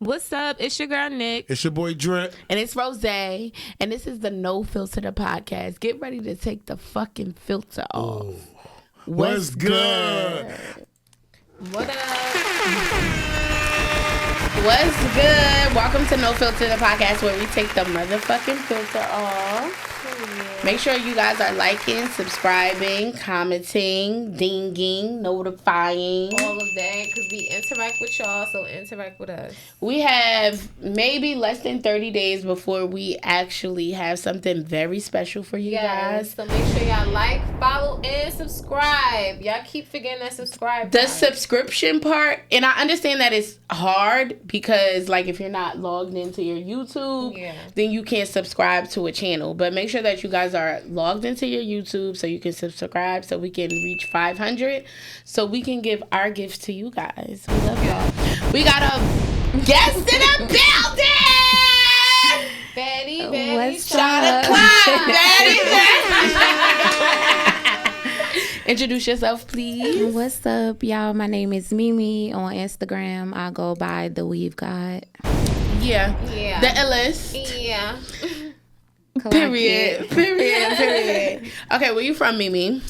What's up? It's your girl, Nick. It's your boy, Drip. And it's Rose. And this is the No Filter the podcast. Get ready to take the fucking filter off. Ooh. What's good? What up? What's good? Welcome to No Filter the podcast, where we take the motherfucking filter off. Make sure you guys are liking, subscribing, commenting, dinging, notifying. All of that, because we interact with y'all, so interact with us. We have maybe less than 30 days before we actually have something very special for you guys. So make sure y'all like, follow, and subscribe. Y'all keep forgetting that subscribe The part. subscription part, and I understand that it's hard because, like, if you're not logged into your YouTube, then you can't subscribe to a channel. But make sure that you guys are logged into your YouTube so you can subscribe, so we can reach 500, so we can give our gifts to you guys. We love y'all. We got a guest in the building. Betty, What's Shot up? o'clock, Betty. Introduce yourself, please. What's up, y'all? My name is Mimi. On Instagram, I go by The Weave God. Yeah. Yeah. The illest. Yeah. Period. Okay, where you from, Mimi?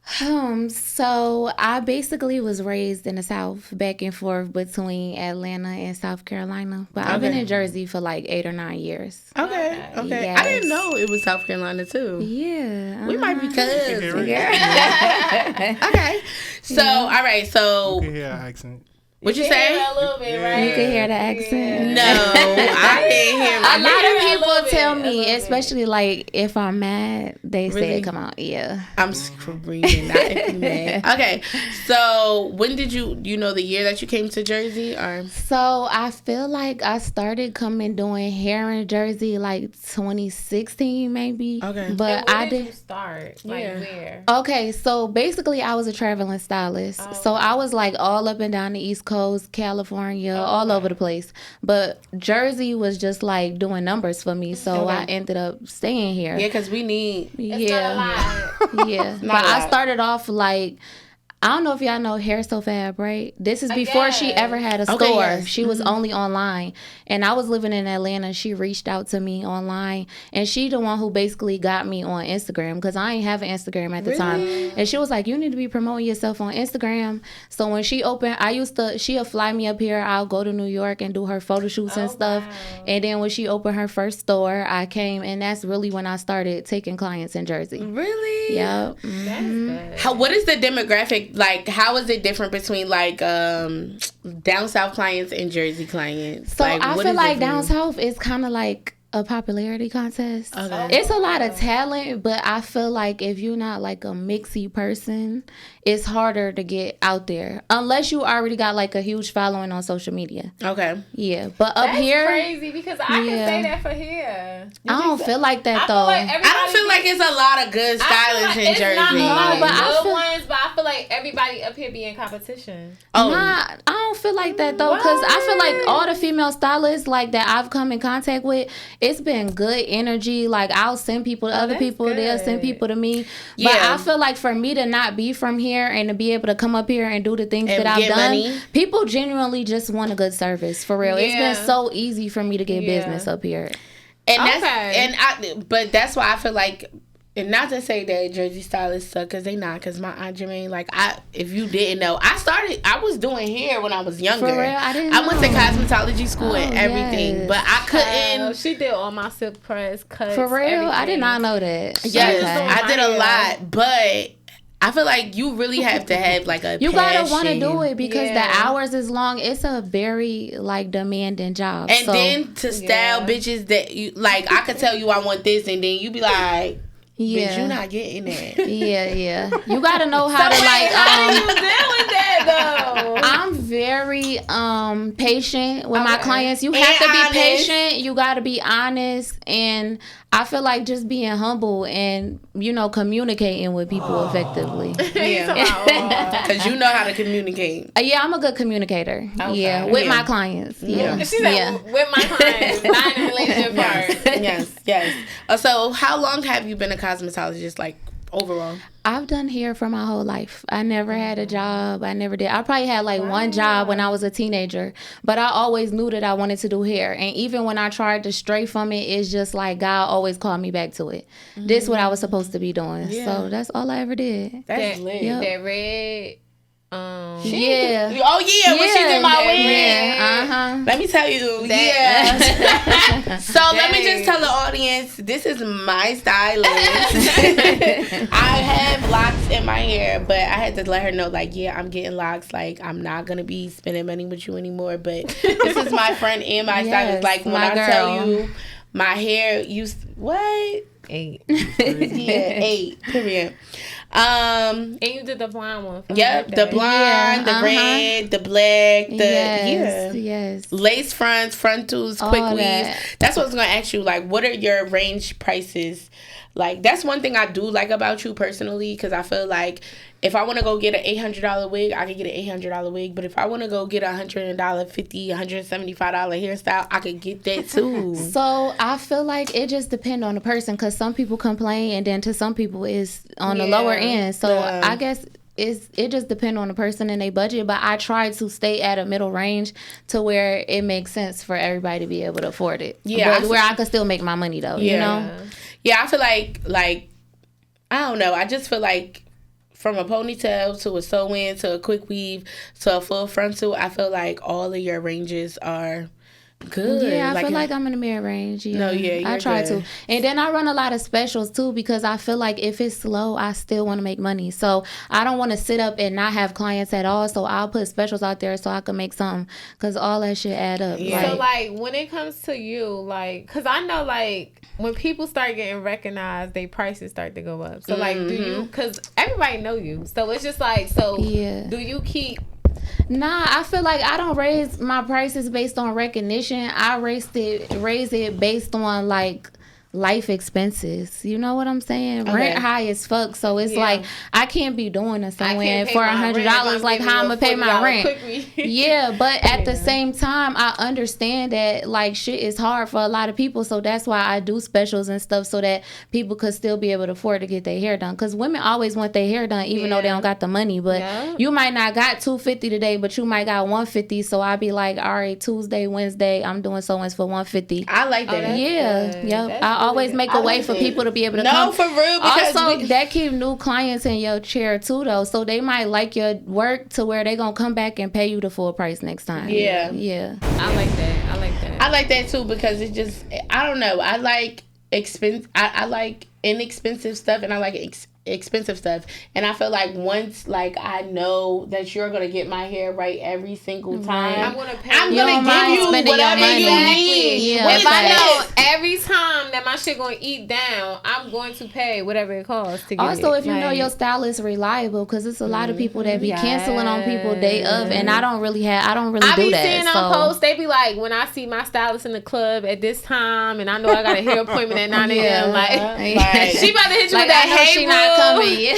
So I basically was raised in the South, back and forth between Atlanta and South Carolina. But I've been in Jersey for like 8 or 9 years. Okay. Yes. I didn't know it was South Carolina too. Yeah. We might be cousins. Yeah. Okay. So, all right. So, You can hear our accent. what you say? A little bit, right? You can hear the accent. No, I didn't hear A my lot of people little bit, tell a me, little bit. especially like if I'm mad, they Really? say, "Come on, yeah." I'm screaming. Not if you mad. Okay. So, when did you know the year that you came to Jersey? Or So I feel like I started coming doing hair in Jersey like 2016 maybe. Okay. But Where I did you did. start? Like, Yeah. where? Okay, so basically I was a traveling stylist. So I was like all up and down the East Coast, California, all over the place. But Jersey was just like doing numbers for me. So I ended up staying here. yeah, because we need. It's not a lot. Yeah. Not But a I lot. started off like, I don't know if y'all know Hair So Fab, right? This is before she guess. ever had a store. Okay, yes. She was only online. And I was living in Atlanta. She reached out to me online. And she the one who basically got me on Instagram, because I ain't have an Instagram at the time. And she was like, you need to be promoting yourself on Instagram. So when she opened, she'll fly me up here. I'll go to New York and do her photo shoots and stuff. Wow. And then when she opened her first store, I came. And that's really when I started taking clients in Jersey. Really? Yep. That's good. What is the demographic like? How is it different between like down south clients and Jersey clients? So like, I what feel is like it down for you? south is kind of like a popularity contest. Okay. It's a lot of talent, but I feel like if you're not like a mixy person, it's harder to get out there unless you already got like a huge following on social media. Okay. Yeah, but up That's here, crazy because I can Yeah. say that for here. I don't feel like that I though. feel like I don't feel like it's a lot of good stylists in it's Jersey. not a lot of but I good feel- ones, but I feel like everybody up here be in competition. Oh, Nah, I don't feel like that though, because I feel like all the female stylists like that I've come in contact with, it's been good energy. Like I'll send people to other that's people, they'll send good. people to me. But Yeah. I feel like for me to not be from here and to be able to come up here and do the things And that I've get done, money. people genuinely just want a good service for real. It's Yeah. been so easy for me to get Yeah. business up here. and that's Okay. but that's why I feel like. And not to say that Jersey stylists suck, because they not. Because my Aunt Jermaine, like, if you didn't know, I was doing hair when I was younger. For real? I didn't I went to know. cosmetology school and Oh, everything, yes. but I couldn't. She did all my silk press cuts. For real? I everything. did not know that. Yes, Okay. I did a Yeah. lot, but I feel like you really have to have like a You gotta want to passion. do it because Yeah. the hours is long. It's a very like demanding job. And so, then to style Yeah. bitches that you like, I could tell you I want this, and then you be like, yeah, bitch, you not getting that. yeah. You gotta know how to like. How do you deal with that though? I'm very patient with my Okay. clients. You And have to be honest. patient. You gotta be honest, and I feel like just being humble and communicating with people effectively. Yeah, because you know how to communicate. Yeah, I'm a good communicator. Okay. Yeah, with Yeah. my clients. Yeah, She said yeah. with my clients, not in the relationship part. Yes. So how long have you been a cosmetologist, like overall? I've done hair for my whole life. I never had a job. I never did. I probably had like one job when I was a teenager, but I always knew that I wanted to do hair. And even when I tried to stray from it, it's just like God always called me back to it. This is what I was supposed to be doing. So that's all I ever did. That's lit. Yep. That red. Yeah. Oh yeah, when she did my wig. Yeah. Let me tell you. So let me just tell the audience, this is my stylist. I have locks in my hair, but I had to let her know, like, yeah, I'm getting locks. Like, I'm not gonna be spending money with you anymore. But this is my friend and my stylist. Like, when I tell you, my hair used what? 8. Yeah, 8. Period. And you did the blonde one. Yep, the blonde, the red, the black, the yes. lace fronts, frontals, quick All weaves. that. That's what I was gonna ask you. Like, what are your range prices? Like, that's one thing I do like about you personally, because I feel like if I want to go get an $800 wig, I can get an $800 wig. But if I want to go get a $100, $50, $175 hairstyle, I could get that too. So I feel like it just depends on the person, because some people complain, and then to some people it's on the lower end. So I guess it just depends on the person and their budget. But I try to stay at a middle range to where it makes sense for everybody to be able to afford it. Yeah, but where I can still make my money though. You know. Yeah, I feel like I don't know. I just feel like from a ponytail to a sew-in to a quick weave to a full frontal, I feel like all of your ranges are good. Yeah, I feel like I'm in the mid range. Yeah. No, yeah, I try good. to. And then I run a lot of specials too, because I feel like if it's slow, I still want to make money. So I don't want to sit up and not have clients at all. So I'll put specials out there so I can make something, because all that shit add up. Yeah. So like when it comes to you, like, because I know like when people start getting recognized, their prices start to go up. So like, do you? Because everybody know you, so it's just like, so do you keep? Nah, I feel like I don't raise my prices based on recognition. I raise it based on like life expenses. You know what I'm saying? Okay. Rent high as fuck. So it's like I can't be doing a somewhere for $100. Like how I'm gonna pay my rent. Yeah, but at the same time, I understand that like shit is hard for a lot of people. So that's why I do specials and stuff, so that people could still be able to afford to get their hair done. Because women always want their hair done, even though they don't got the money. But you might not got $250 today, but you might got $150. So I be like, all right, Tuesday, Wednesday, I'm doing so-and-so for $150. I like that. Yep. I always make a way for people to be able to come. for real. Because also, that keep new clients in your chair too, though. So they might like your work to where they gonna come back and pay you the full price next time. Yeah. I like that. I like that too, because it just, I don't know. I like I like inexpensive stuff, and I like expensive stuff. And I feel like once like I know that you're gonna get my hair right every single time, I'm gonna give you whatever you need. Yeah, if I know every time that my shit gonna eat down, I'm going to pay whatever it costs to get also, it. if you know your style is reliable, because it's a lot of people that be canceling on people day of, and I don't really do that. I be seeing on posts, they be like, when I see my stylist in the club at this time, and I know I got a hair appointment at 9 a.m. Like she about to hit you with that hey boo. Coming. Yeah,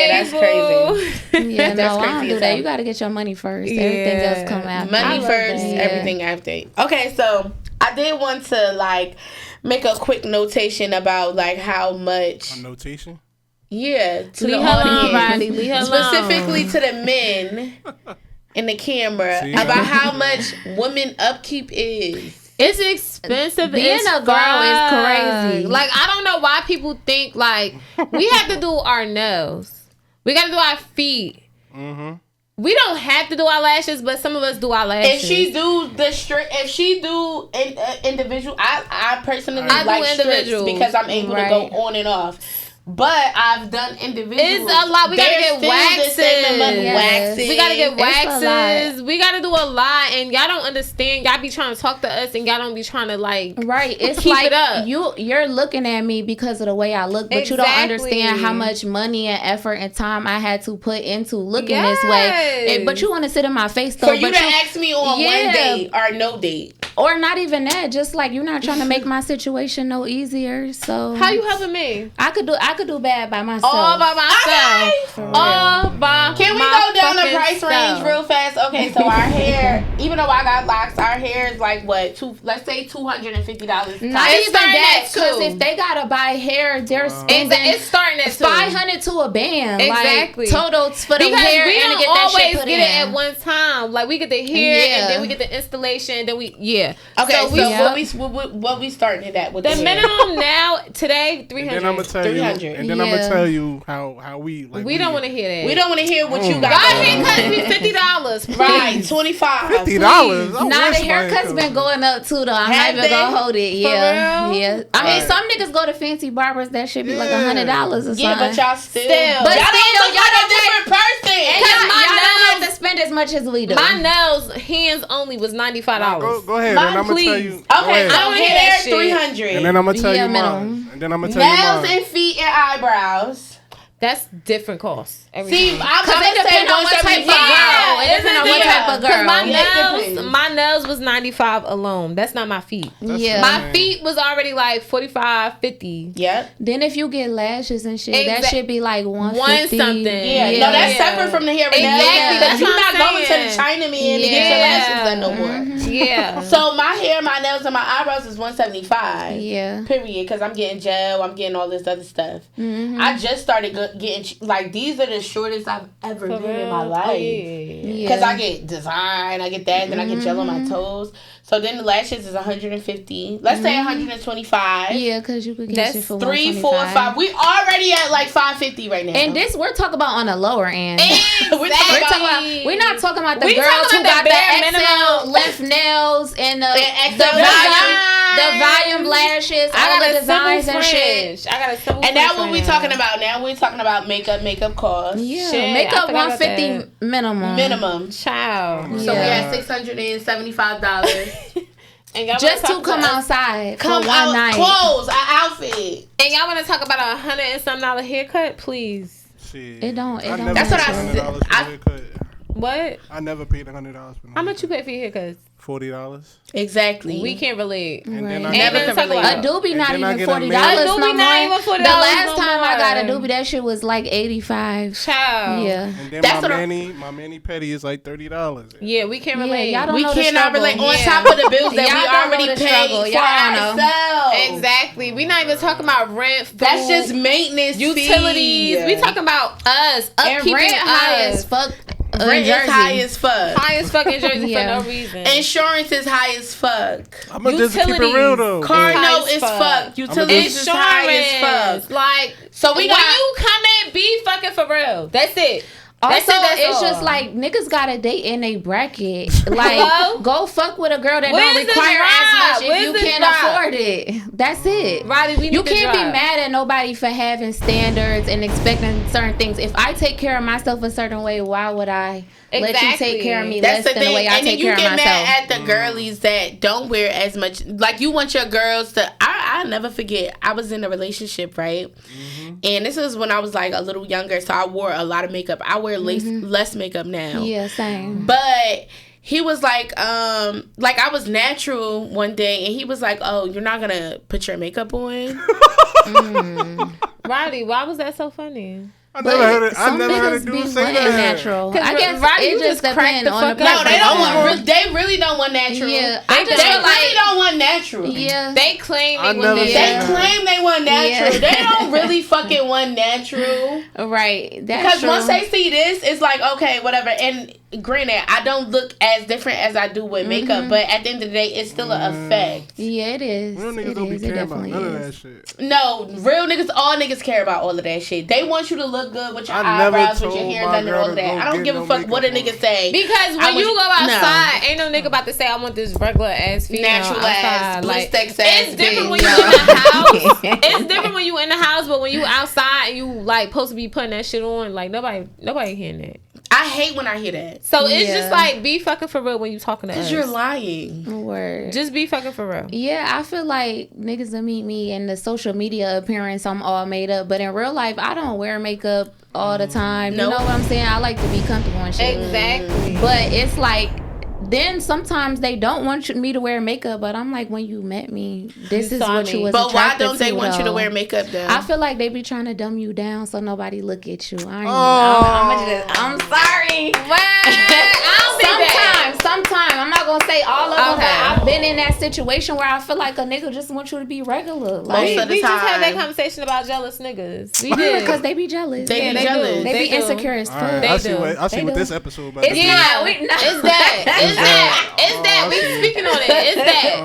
that's crazy. Yeah, that's no, crazy I don't do that. You got to get your money first. Everything else come after. Money first, everything after. Okay, so I did want to like make a quick notation about like how much. A notation? Yeah, to Leave the her audience, alone, Riley. Leave her specifically alone. to the men in the camera about how much woman upkeep is. It's expensive. Being a girl is crazy. Like, I don't know why people think like we have to do our nails. We got to do our feet. Mm-hmm. We don't have to do our lashes, but some of us do our lashes. If she do individual, I personally like strips because I'm able to go on and off. But I've done individual. It's a lot. We gotta get waxes. We gotta get waxes. We gotta do a lot, and y'all don't understand. Y'all be trying to talk to us, and y'all don't be trying to like. Right. It's keep like it up. You're looking at me because of the way I look, but you don't understand how much money and effort and time I had to put into looking this way. But you want to sit in my face though. For you to ask me on one date or no date. Or not even that. Just like you're not trying to make my situation no easier. So how you helping me? I could do bad by myself. All by myself. Okay. All by Can we my go down the fucking price range self. real fast? Okay, so our hair, even though I got locks, our hair is like what? Let's say $250. Not It's even starting that, at because two. if they gotta buy hair, they're spending It's starting at 500 to a band. Exactly. Like, total for the because hair we and to don't get that always shit put get in. it at one time. Like we get the hair Yeah. and then we get the installation. Then we Okay, so we what we starting it at with the the hair? minimum now today And then I'm gonna 300. tell you. 300. And then I'm gonna tell you how we like. We don't want to hear that. We don't want to hear what you got. Y'all going on. haircuts be $50. Right, $25. $50. Nah, the haircut's been going up too though. I'm not Have even they? gonna hold it. For Yeah. real? Yeah. I mean, some niggas go to fancy barbers that should be like $100 or something. Yeah, but y'all still. But y'all still, don't look y'all like a don't different person. y'all my don't nails- have to spend as much as we do. My nails, hands only, was $95. Go ahead, Mine, and I'm gonna tell please. you. Okay, go ahead. so I don't hear hair that shit. 300. And then I'm gonna tell Yeah, you minimum. mine. And then I'm gonna tell you Nails mine. and feet and eyebrows. That's different costs. every See, time. I'm Because gonna it say depends on what type of 175. girl. It depends on what Yeah. type of Cause girl. my Yeah, it nails, depends. my nails was $95 alone. That's not my feet. Yeah. My feet was already like $45, $50. Yep. Then if you get lashes and shit, that Exact- should be like One 150. something. Yeah, Yeah. no, that's Yeah. separate from the hair and Exactly, nails. that's You're what not I'm going to the saying. Chinaman to get your Yeah. lashes done no more. Yeah. So my hair, my nails, and my eyebrows is $175. Yeah. Period. Because I'm getting gel, I'm getting all this other stuff. Mm-hmm. I just started getting like these are the shortest I've ever been in my life. Oh, yeah. Because I get design, I get that, then I get gel on my toes. So then the lashes is 150. Let's say 125. Yeah, because you could get That's shit for 3, 4, 125. 5. We already at like 550 right now. And this we're talking about on the lower end. we're talking about We're not talking about the We girls talking who about got the the bare XL minimum. left nails and the XL volume lashes, all the designs and shit. I got a simple and now French what we right talking now. about now? We're talking about makeup costs. Yeah, Shit, I makeup forgot about 150 minimum. Minimum. Child. So we Yeah. at $675. And y'all Just wanna to talk come about- outside Come for one out, night. clothes, our outfit. And y'all want to talk about $100 and some haircut, please? Shit. It don't- it I don't never That's what paid I $100 said. for a haircut. What? I never paid $100 for no How much you haircut. pay for your haircuts? $40. Exactly. We can't relate. And then Right. I Never get can a- relate. A doobie not then I even get a $40 man- A no doobie more. not even $40 The last no time I got a more. doobie, that shit was like 85. Child. Yeah. And then That's my what I- mani pedi is like $30. Yeah, we can't relate. y'all don't We know the cannot struggle. relate on Yeah. top of the bills that Y'all we don't know already the paid struggle. for Y'all don't know. ourselves. Exactly. We not even talking about rent, food, That's just maintenance utilities. fee. We talking about us, And upkeeping rent high us. as fuck. Rent is Jersey. high as fuck. High as fucking Jersey Yeah. for no reason. Insurance is high as fuck. I'm gonna just keep it Utilities. real though. Car High note as is fuck. fuck. Utilities is high as fuck. Like, So we when got. you come in, be fucking for real. That's it. Also, That's it's all. just like niggas got a date in a bracket. Hello? Like, go fuck with a girl that Where's don't this require drop? as much if Where's you this can't drop? afford it. That's it. Riley, we need You to can't be drop. mad at nobody for having standards and expecting certain things. If I take care of myself a certain way, why would I let you Exactly. take care of me That's less the than the thing, way I and then take you care of get myself? mad at the girlies that don't wear as much. Like you want your girls to. I'll never forget. I was in a relationship, right? And this was when I was like a little younger, so I wore a lot of makeup. I wear less makeup now. Yeah, same. But he was like I was natural one day, and he was like, "Oh, you're not gonna put your makeup on." Riley, why was that so funny? I never heard it. I Some never heard a niggas dude be say wanting that. natural. 'Cause I guess Rodney, it you just just cracked depends the on the fuck No, up. they don't Yeah. want. They really don't want natural. Yeah, they I just really feel like don't want natural. yeah. They claim I they never want seen They that. claim they want natural. Yeah. They don't really fucking want natural. Right. That's Because true. once they see this, it's like, okay, whatever. And granted, I don't look as different as I do with makeup, but at the end of the day, it's still an effect. Yeah, it is. Real niggas It don't be is. It caring about definitely none of is. that shit. No, real niggas, all niggas care about all of that shit. They want you to look good with your I never eyebrows, with your told hair my done, and girl all to of that. go I don't get give a no fuck what a makeup nigga on. say. Because when I was- you go no. outside, ain't no nigga about to say I want this regular ass female Natural ass, outside. Like, blistex ass it's different bitch. when you in the house. It's different when you in the house, but when you outside and you like supposed to be putting that shit on, like nobody hearing that. I hate when I hear that. So it's Yeah. just like be fucking for real when you talking to us. Because you're lying. Word. Just be fucking for real. Yeah, I feel like niggas will meet me in the social media appearance. I'm all made up, but in real life, I don't wear makeup all the time. Nope. You know what I'm saying? I like to be comfortable and shit. Exactly. But it's like then sometimes they don't want me to wear makeup, but I'm like, when you met me, this is what you was But why attracted don't they to, want you to though. wear makeup though? I feel like they be trying to dumb you down so nobody look at you. I'm sorry. Sometimes I'm not gonna say all of them, but I've been in that situation where I feel like a nigga just wants you to be regular. Like, we just had that conversation about jealous niggas. We did because they be jealous. They be jealous. They be insecure as fuck. Right, I see what this episode about. It's that. We speaking on it.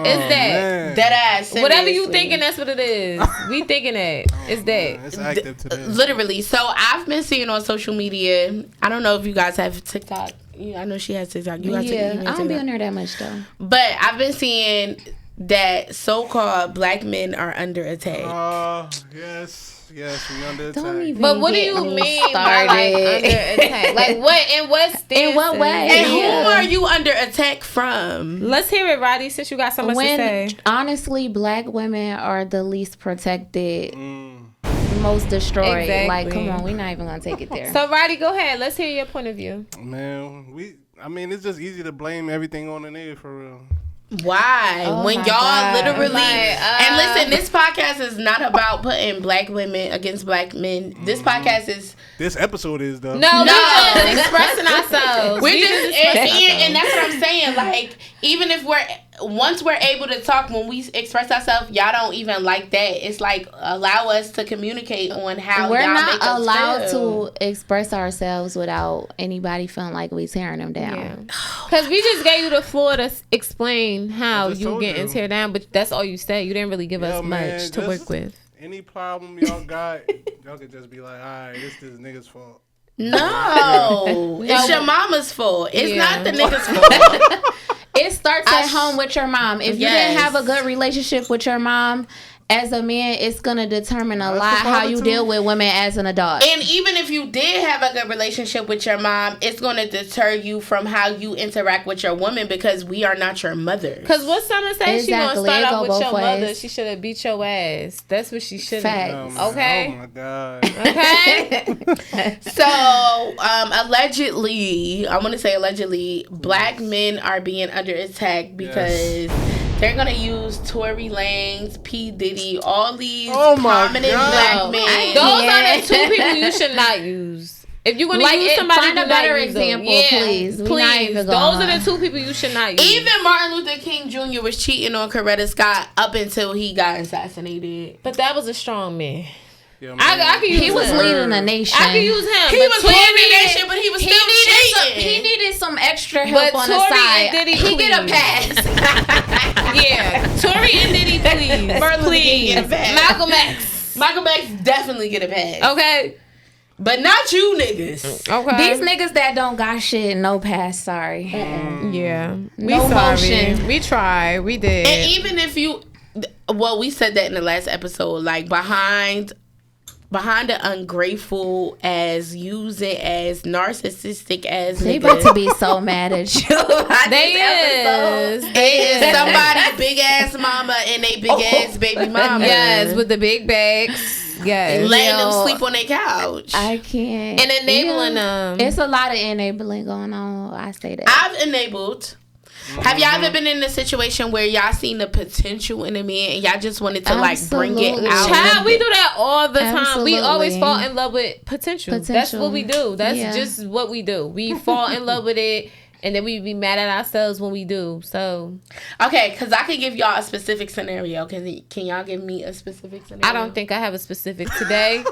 It's that. That ass. Whatever you thinking, that's what it is. We thinking that. It's that. It's active today. Literally. So I've been seeing on social media. I don't know if you guys have TikTok. I know she has TikTok. You guys I don't be on there that much though. But I've been seeing that so-called black men are under attack. Yes, we under attack. But what do you mean by like under attack? Like what? In what stance? In what way? And who are you under attack from? Let's hear it, Roddy, since you got so much to say. Honestly, black women are the least protected. Most destroyed. Exactly. Like, come on, we're not even gonna take it there. So, Roddy, go ahead. Let's hear your point of view. Man, it's just easy to blame everything on the nigga for real. Why? When y'all God. literally and listen, this podcast is not about putting black women against black men. This podcast is This episode is though. No, we're just expressing ourselves. we're just and that's what I'm saying. Like, even if once we're able to talk, when we express ourselves, y'all don't even like that. It's like, allow us to communicate on how we're y'all not make us allowed feel. to express ourselves without anybody feeling like we tearing them down. Because we just gave you the floor to explain how just you told getting you. tear down, but that's all you said. You didn't really give us much to work with. Any problem y'all got, y'all could just be like, all right, this nigga's fault. No, it's your mama's fault. It's not the nigga's fault. It starts at home with your mom. If you didn't have a Yes. good relationship with your mom, as a man, it's gonna determine a lot how you deal with women as an adult. And even if you did have a good relationship with your mom, it's going to deter you from how you interact with your woman, because we are not your mother. Because what Summer said, she going to Exactly. start It off go with both your ways. mother. She should have beat your ass. That's what she should have. Facts. Okay. Oh my god. Okay. So, allegedly, black men are being under attack because they're going to use Tory Lanez, P. Diddy, all these prominent black men. Those are the two people you should not use. If you're going to use somebody, find a do better not use them. example, Yeah, please. We're not even Those going. are the two people you should not use. Even Martin Luther King Jr. was cheating on Coretta Scott up until he got assassinated. But that was a strong man. Yeah, I could use He was him. leading a nation. I could use him. He was leading the nation, but he was still cheating. He needed some extra help But on Tory the side. and Diddy, He get a please. pass. Yeah. Tory and Diddy, please. Martin Luther King get a pass. Malcolm X. Malcolm X definitely get a pass. Okay. But not you niggas. Okay. These niggas that don't got shit, no pass. Sorry. Yeah. We No sorry. motion. We tried. We did. And even if you, well, we said that in the last episode, like behind the ungrateful as using as narcissistic as They niggas, about to be so mad at you. They is. is somebody's big ass mama and they big ass baby mama. Yes, with the big bags. Yes. letting them sleep on their couch. I can't. And enabling them. It's a lot of enabling going on. I say that. I've enabled. Have y'all ever been in a situation where y'all seen the potential in a man and y'all just wanted to like bring it Absolutely. out? Child, we do that all the time. We always Absolutely. fall in love with potential. That's what we do. That's just what we do. We fall in love with it, and then we be mad at ourselves when we do. So Okay, because I can give y'all a specific scenario. Can y'all give me a specific scenario? I don't think I have a specific today,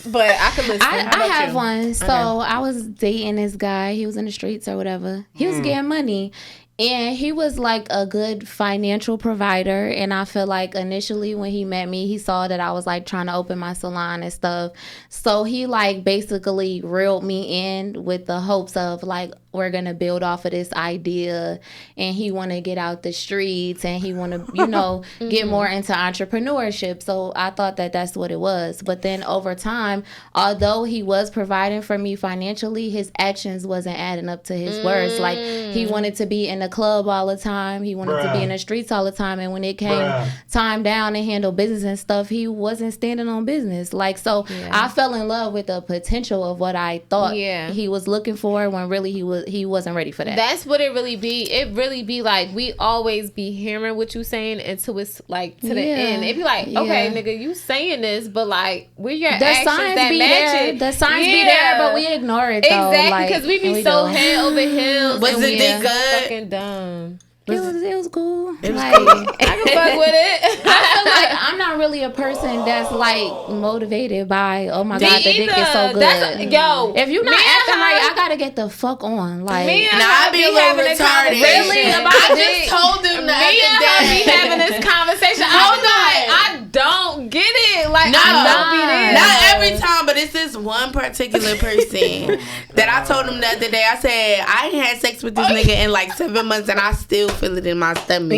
but I can listen. I have one. So I was dating this guy. He was in the streets or whatever. He was getting money. And he was like a good financial provider. And I feel like initially when he met me, he saw that I was like trying to open my salon and stuff. So he like basically reeled me in with the hopes of like, we're going to build off of this idea. And he want to get out the streets and he want to, you know, get more into entrepreneurship. So I thought that that's what it was. But then over time, although he was providing for me financially, his actions wasn't adding up to his words. Like he wanted to be in a the club all the time. He wanted to be in the streets all the time. And when it came time down and handle business and stuff, he wasn't standing on business. Like, so I fell in love with the potential of what I thought he was looking for when really he wasn't ready for that. That's what it really be. It really be like, we always be hearing what you saying until it's like to the end. It be like, okay, nigga, you saying this, but like, where your actions that match it. The signs be there, but we ignore it though. Exactly, because we be so head over heels. Was it good? Fucking dumb. It was cool. It was like, cool. I can fuck with it. I feel like I'm not really a person that's like motivated by, oh my god, the dick is so good. If you're not acting right, I gotta get the fuck on. Like, I be a little retarded. Really about I just told them the other day. Be having this conversation. I don't get it. Like, no, I don't be there. Not every time, but it's this one particular person that I told him the other day. I said I ain't had sex with this nigga in like 7 months, and I still feel it in my stomach.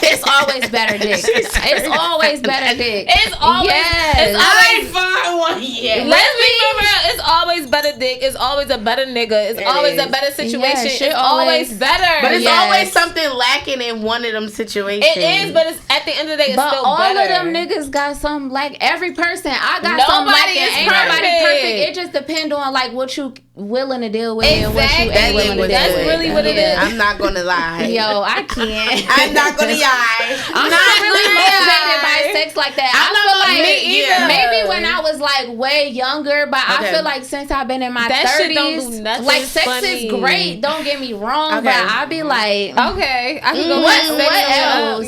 It's always better dick. It's always better dick. It's always. I ain't find one yet. Let's be for real. It's always better dick. It's always a better nigga. It's always a better situation. It's always better. But it's always something lacking in one of them situations. It is, but it's at the end of the day, it's still all better. All of them niggas got something like every person. I got something lacking. Ain't nobody perfect. It just depends on like what you willing to deal with and what you ain't willing to deal with. That's really what it is. I'm not gonna lie. Yo, I can't. I'm not gonna lie. I'm not really motivated by sex like that. I feel like maybe when I was like way younger, but I feel like since I've been in my 30s, like sex is great. Don't get me wrong, but I be like, okay, I can go. What else?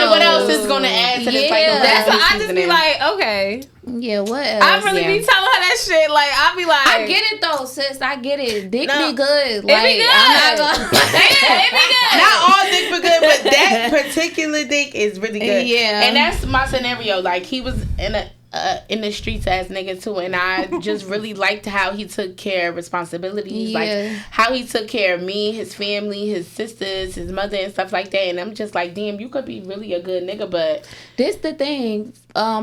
What else is gonna add to this? That's why I just be like, okay. Yeah, what else? I really be telling her that shit. Like, I be like, I get it though, sis. I get it. Dick be good. Like, it be good. I'm not gonna. It be good. Not all dick be good, but that particular dick is really good. Yeah, and that's my scenario. Like, he was in the streets ass nigga too, and I just really liked how he took care of responsibilities, like how he took care of me, his family, his sisters, his mother, and stuff like that. And I'm just like, damn, you could be really a good nigga, but this the thing.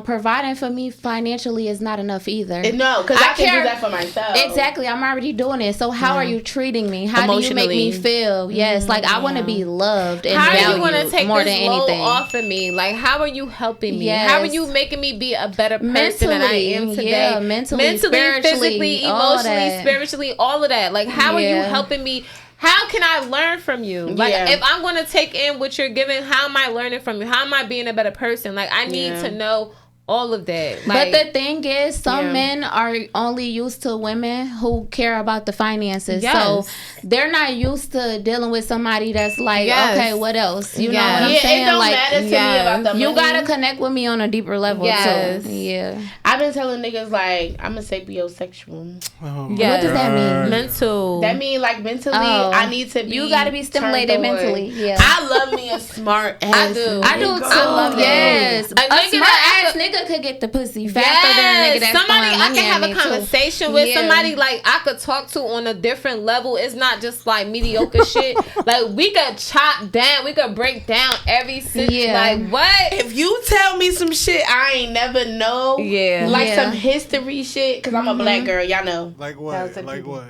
Providing for me financially is not enough either. No, because I can do that for myself. Exactly, I'm already doing it. So how are you treating me? How do you make me feel? Yes, like I want to be loved and valued more than anything. How are you going to take this load off of me? Like, how are you helping me? How are you making me be a better person than I am today? Yeah, mentally, physically, emotionally, spiritually, all of that. Like, how are you helping me? How can I learn from you? Like, if I'm going to take in what you're giving, how am I learning from you? How am I being a better person? Like, I need to know all of that. Like, but the thing is, some men are only used to women who care about the finances. So they're not used to dealing with somebody that's like, okay, what else? You know what I'm saying? It don't like, matter to me about the money. You gotta connect with me on a deeper level too. Yeah. I've been telling niggas like, I'm a sapiosexual. What does that mean? Mental. That mean like mentally, I need to be. You gotta be stimulated mentally. Yeah. I love me a smart ass. I do too. I love yes. A smart ass nigga could get the pussy faster than a nigga that's somebody I can have a conversation with, somebody like I could talk to on a different level. It's not just like mediocre shit. Like, we could chop down, we could break down every like, what? If you tell me some shit I ain't never know, like some history shit, because I'm a black girl, y'all know. Like what? Like what?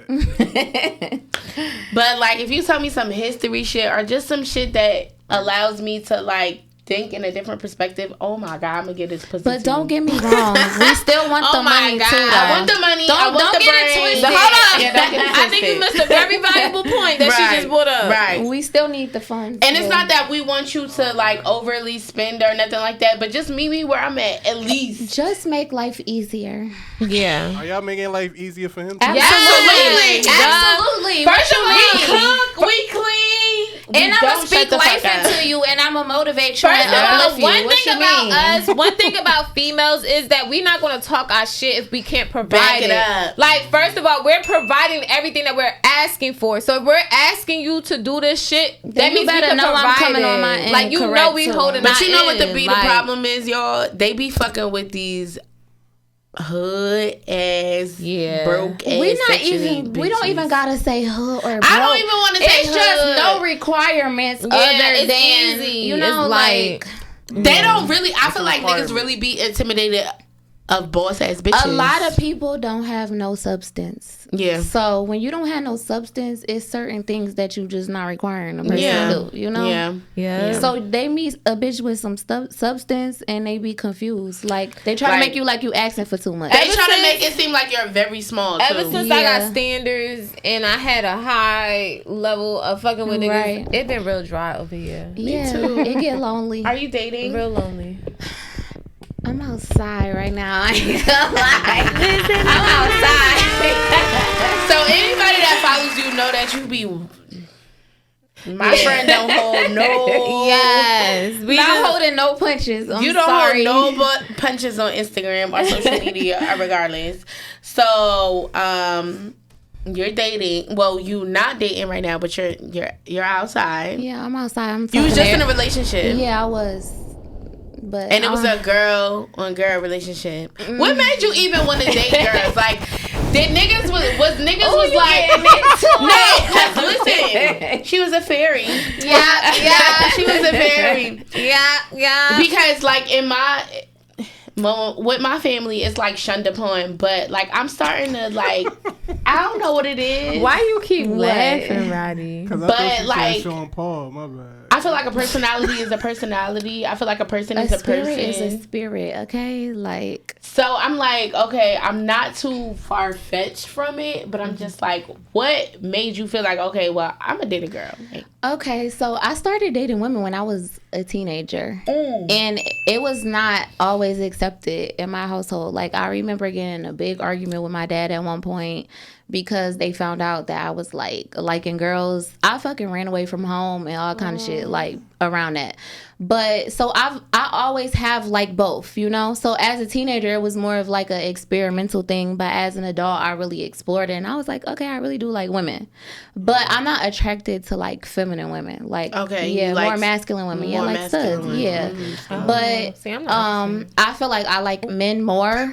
But like, if you tell me some history shit or just some shit that allows me to like think in a different perspective, oh my god, I'm gonna get this pussy. But don't get me wrong, we still want the money too. I want the money. Don't get it twisted. Hold on. I think you missed a very valuable point that she just brought up. Right. We still need the funds. And it's not that we want you to like overly spend or nothing like that, but just meet me where I'm at least. Just make life easier. Yeah. Are y'all making life easier for him? Absolutely. Absolutely. First of all, we cook, we clean. And I'm gonna speak life into you, and I'm gonna motivate you and uplift you. One thing about females is that we're not gonna talk our shit if we can't provide it up. Like, first of all, we're providing everything that we're asking for. So if we're asking you to do this shit, that means we can provide I'm coming on my end. Like, you know we holding. But you know what the problem is, y'all? They be fucking with these hood ass, broke ass. We don't even gotta say hood or broke. I don't even want to say it's hood. Just no requirements other than easy. You know, like they don't really. I feel like niggas really be intimidated of boss ass bitches. A lot of people don't have no substance. Yeah. So when you don't have no substance, it's certain things that you just not requiring a person to do. You know. Yeah. So they meet a bitch with some substance and they be confused. Like they try to make you like you asking for too much. They try to make it seem like you're very small. Ever since I got standards and I had a high level of fucking with niggas, it been real dry over here. Me too. It get lonely. Are you dating? Real lonely. I'm outside right now. I ain't gonna lie. Listen, I'm outside. So anybody that follows you know that you be. My friend don't hold no. Yes, we not holding no punches. You don't hold no punches on Instagram or social media, regardless. So, you're dating. Well, you not dating right now, but you're outside. Yeah, I'm outside. You was just in a relationship. Yeah, I was. But and it was a girl on girl relationship. What made you even want to date girls? Like, did niggas was like no? Cause listen, she was a fairy. Yeah, she was a fairy. Yeah. Because like in with my family, it's like shunned upon, but like I'm starting to like, I don't know what it is. Why you keep laughing, Roddy? But like, Sean Paul, my bad. I feel like a personality is a personality. I feel like a person is a person. A spirit is a spirit, okay? Like, so I'm like, okay, I'm not too far fetched from it, but I'm just like, what made you feel like, okay, well, I'm a dating girl? Like, okay, so I started dating women when I was a teenager, and it was not always accepted in my household. Like, I remember getting a big argument with my dad at one point because they found out that I was like liking girls. I fucking ran away from home and all kind of shit like around that. But so I always have like both, you know. So as a teenager, it was more of like an experimental thing. But as an adult, I really explored it, and I was like, okay, I really do like women, but I'm not attracted to like feminine women. Like, okay, yeah, more masculine women. Yeah, like studs. Yeah, but I feel like I like men more.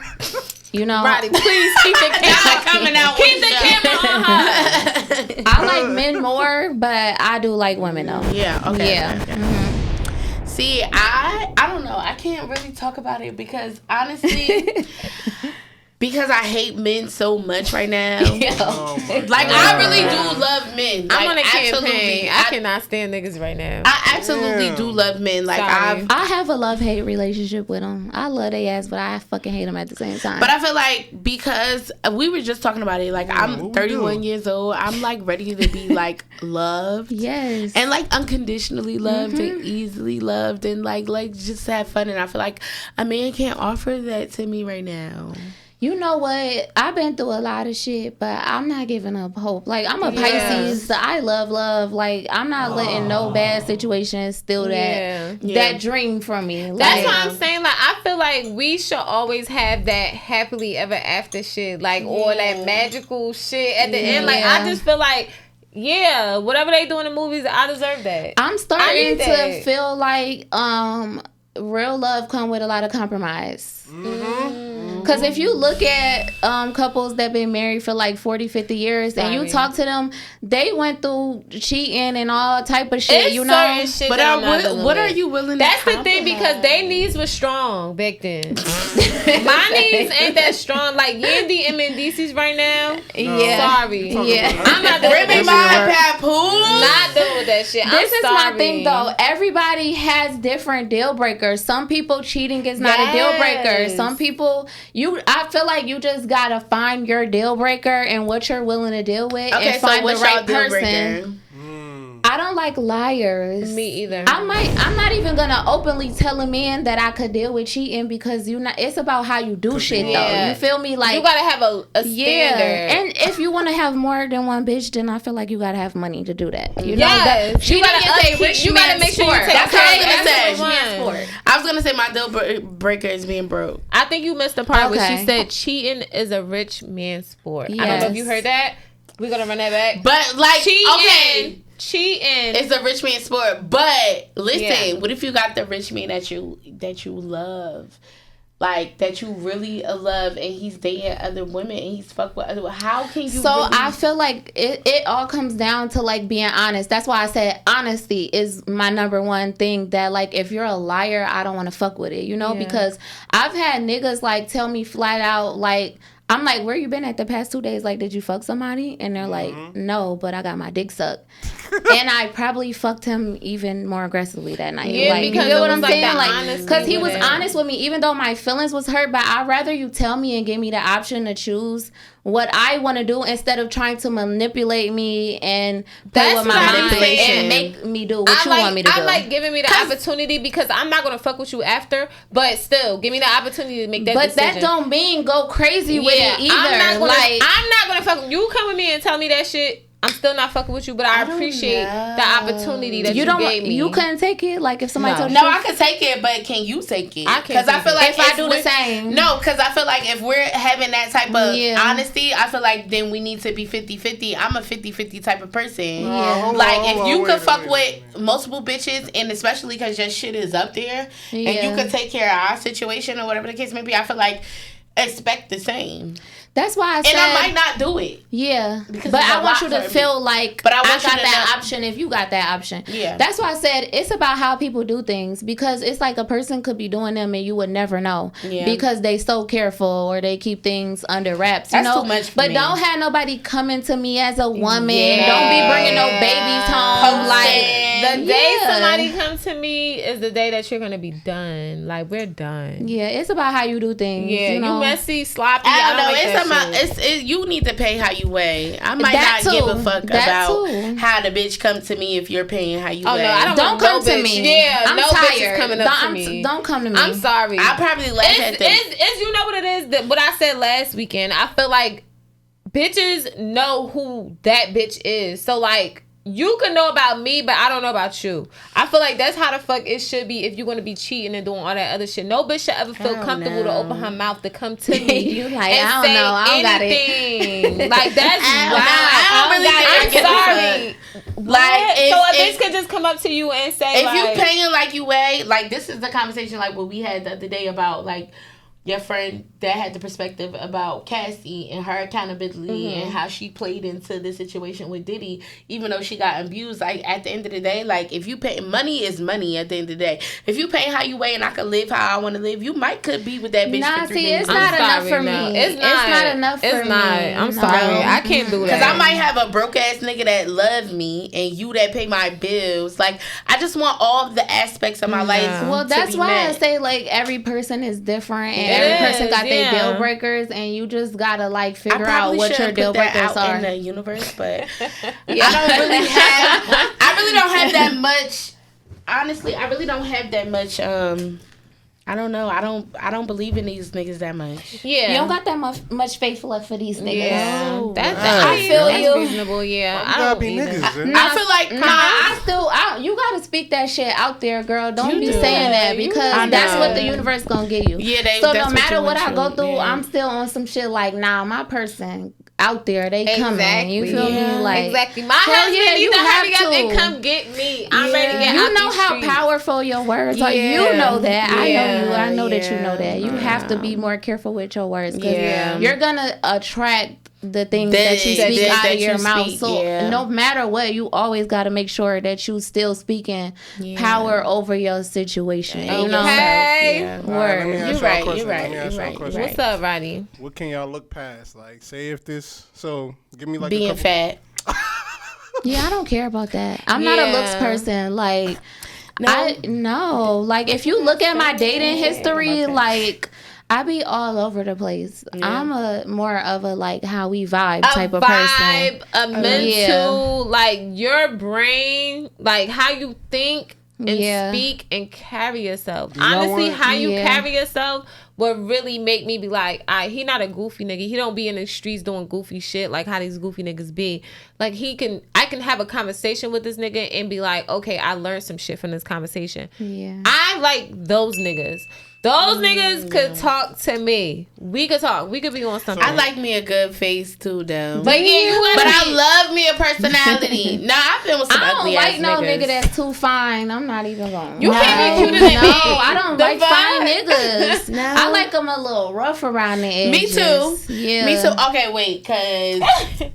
You know, Roddy, please keep the camera coming out. Keep the camera on her. I like men more, but I do like women though. Yeah. Okay. Yeah. Okay. Mm-hmm. See, I don't know. I can't really talk about it because honestly, because I hate men so much right now. Like I really do love men. Like, I'm on a campaign. I cannot stand niggas right now. I absolutely do love men. Like I have a love-hate relationship with them. I love their ass, but I fucking hate them at the same time. But I feel like because we were just talking about it, like I'm 31 years old. I'm like ready to be like loved. Yes. And like unconditionally loved and easily loved and like just have fun. And I feel like a man can't offer that to me right now. You know what? I've been through a lot of shit, but I'm not giving up hope. Like, I'm a Pisces. So I love. Like, I'm not letting no bad situations steal that dream from me. Like, that's what I'm saying. Like, I feel like we should always have that happily ever after shit. Like, or that magical shit at the end. Like, I just feel like, yeah, whatever they do in the movies, I deserve that. I'm starting to feel like real love come with a lot of compromise. Because if you look at couples that been married for like 40, 50 years and you talk to them, they went through cheating and all type of shit, you know? Shit but what are you willing to That's the thing, because their knees were strong back then. My knees ain't that strong. Like Yandy and Mendices right now. Sorry. I'm not doing that shit. Not doing that shit. This is my thing though. Everybody has different deal breakers. Some people cheating is not a deal breaker. Some people, I feel like you just gotta find your deal breaker and what you're willing to deal with, and find the right person. I don't like liars. Me either. I'm not even gonna openly tell a man that I could deal with cheating, because it's about how you do shit though. You feel me? Like, you gotta have a standard. And if you want to have more than one bitch, then I feel like you gotta have money to do that. You know, you gotta make sure you take That's what I was gonna say. I was gonna say my deal breaker is being broke. I think you missed the part where she said cheating is a rich man's sport. I don't know if you heard that. We're gonna run that back. But like, cheating is a rich man's sport. But listen, what if you got the rich man that you love? like that you really love, and he's dating other women and he's fucked with other women, how can you? So really... I feel like it all comes down to like being honest. That's why I said honesty is my number one thing. That like if you're a liar, I don't want to fuck with it, you know, because I've had niggas like tell me flat out like, I'm like, where you been at the past 2 days? Like, did you fuck somebody? And they're like, no, but I got my dick sucked. And I probably fucked him even more aggressively that night. Yeah, like, because you know what I'm like saying? Like, because he was honest with me, even though my feelings was hurt. But I'd rather you tell me and give me the option to choose what I want to do instead of trying to manipulate me and play with my mind and make me do what you want me to do. I like giving me the opportunity because I'm not going to fuck with you after, but still, give me the opportunity to make that decision. But that don't mean go crazy with it either. I'm not going to fuck. You come with me and tell me that shit. I'm still not fucking with you, but I appreciate the opportunity that you gave me. You couldn't take it? Like, if somebody told you? No, I can take it, but can you take it? I can't. Because I feel like if I do the same. No, because I feel like if we're having that type of honesty, I feel like then we need to be 50-50. I'm a 50-50 type of person. Yeah. If you could fuck with multiple bitches, and especially because your shit is up there, and you could take care of our situation or whatever the case may be, I feel like expect the same. That's why I said... And I might not do it. Yeah. But I want you to feel like I got that option if you got that option. Yeah. That's why I said it's about how people do things. Because it's like a person could be doing them and you would never know. Yeah. Because they so careful or they keep things under wraps. That's too much for me. Don't have nobody coming to me as a woman. Yeah. Don't be bringing no babies home. The day somebody comes to me is the day that you're going to be done. Like, we're done. Yeah. It's about how you do things. Yeah. You know? You messy, sloppy. I don't know. You need to pay how you weigh. I might not give a fuck about how the bitch come to me if you're paying how you weigh. No, I don't come to me. Yeah, I'm no tired. bitch is coming up to me. Don't come to me. I'm sorry. I probably laugh at them. You know what it is? What I said last weekend. I feel like bitches know who that bitch is. So like, you can know about me, but I don't know about you. I feel like that's how the fuck it should be if you're going to be cheating and doing all that other shit. No bitch should ever feel comfortable to open her mouth to come to me you like, and I don't know. I don't got it. Like, that's wild. I'm sorry. Like, so a bitch could just come up to you and say, if like, you paying like you weigh, like, this is the conversation like what we had the other day about, like, your friend that had the perspective about Cassie and her accountability and how she played into the situation with Diddy, even though she got abused. Like, at the end of the day, like, if you pay, money is money at the end of the day. If you pay how you weigh and I can live how I want to live, you could be with that bitch for 3 days. It's not enough for me. It's not enough for me. I'm sorry. I can't do that. Because I might have a broke ass nigga that love me and you that pay my bills. Like, I just want all the aspects of my life. Well, that's why I say, like, every person is different and every person got their deal breakers, and you just gotta like figure out what your deal breakers are in the universe. But I really don't have that much. Honestly, I really don't have that much. I don't know. I don't believe in these niggas that much. Yeah, you don't got that much faith left for these niggas. Yeah, no. I feel you. Reasonable. Yeah, I don't be niggas. I feel like you gotta speak that shit out there, girl. Don't be saying that because that's what the universe gonna give you. Yeah, so no matter what I go through, I'm still on some shit like, nah, my person out there, they coming. You feel me? Like, exactly. My husband needs to hurry up and come get me. I'm ready to get out. You know how powerful your words are. You know that. I know you. I know that you know that. You have to be more careful with your words because you're gonna attract the things that you speak out of your mouth. So no matter what, you always got to make sure that you still speaking power over your situation. You know? You're right. What's up, Roddy? What can y'all look past? Like, say if this. So give me like being fat. Yeah, I don't care about that. I'm not a looks person. Like. No. Like, if you look at my dating history, like, I be all over the place. I'm a more of a, like, how we vibe type of person. A mental, like, your brain, like, how you think and speak and carry yourself. Honestly, how you carry yourself would really make me be like, he not a goofy nigga. He don't be in the streets doing goofy shit like how these goofy niggas be. Like, I can have a conversation with this nigga and be like, okay, I learned some shit from this conversation. Yeah. I like those niggas. Those niggas could talk to me. We could talk. We could be on something. I like me a good face too, though. But I love me a personality. Nah, I've been with some ugly ass niggas. I don't like no nigga that's too fine. I'm not even going. You can't be cuter than me. No, I don't like fine niggas. No. I like them a little rough around the edges. Me too. Yeah. Me too. Okay, wait, cause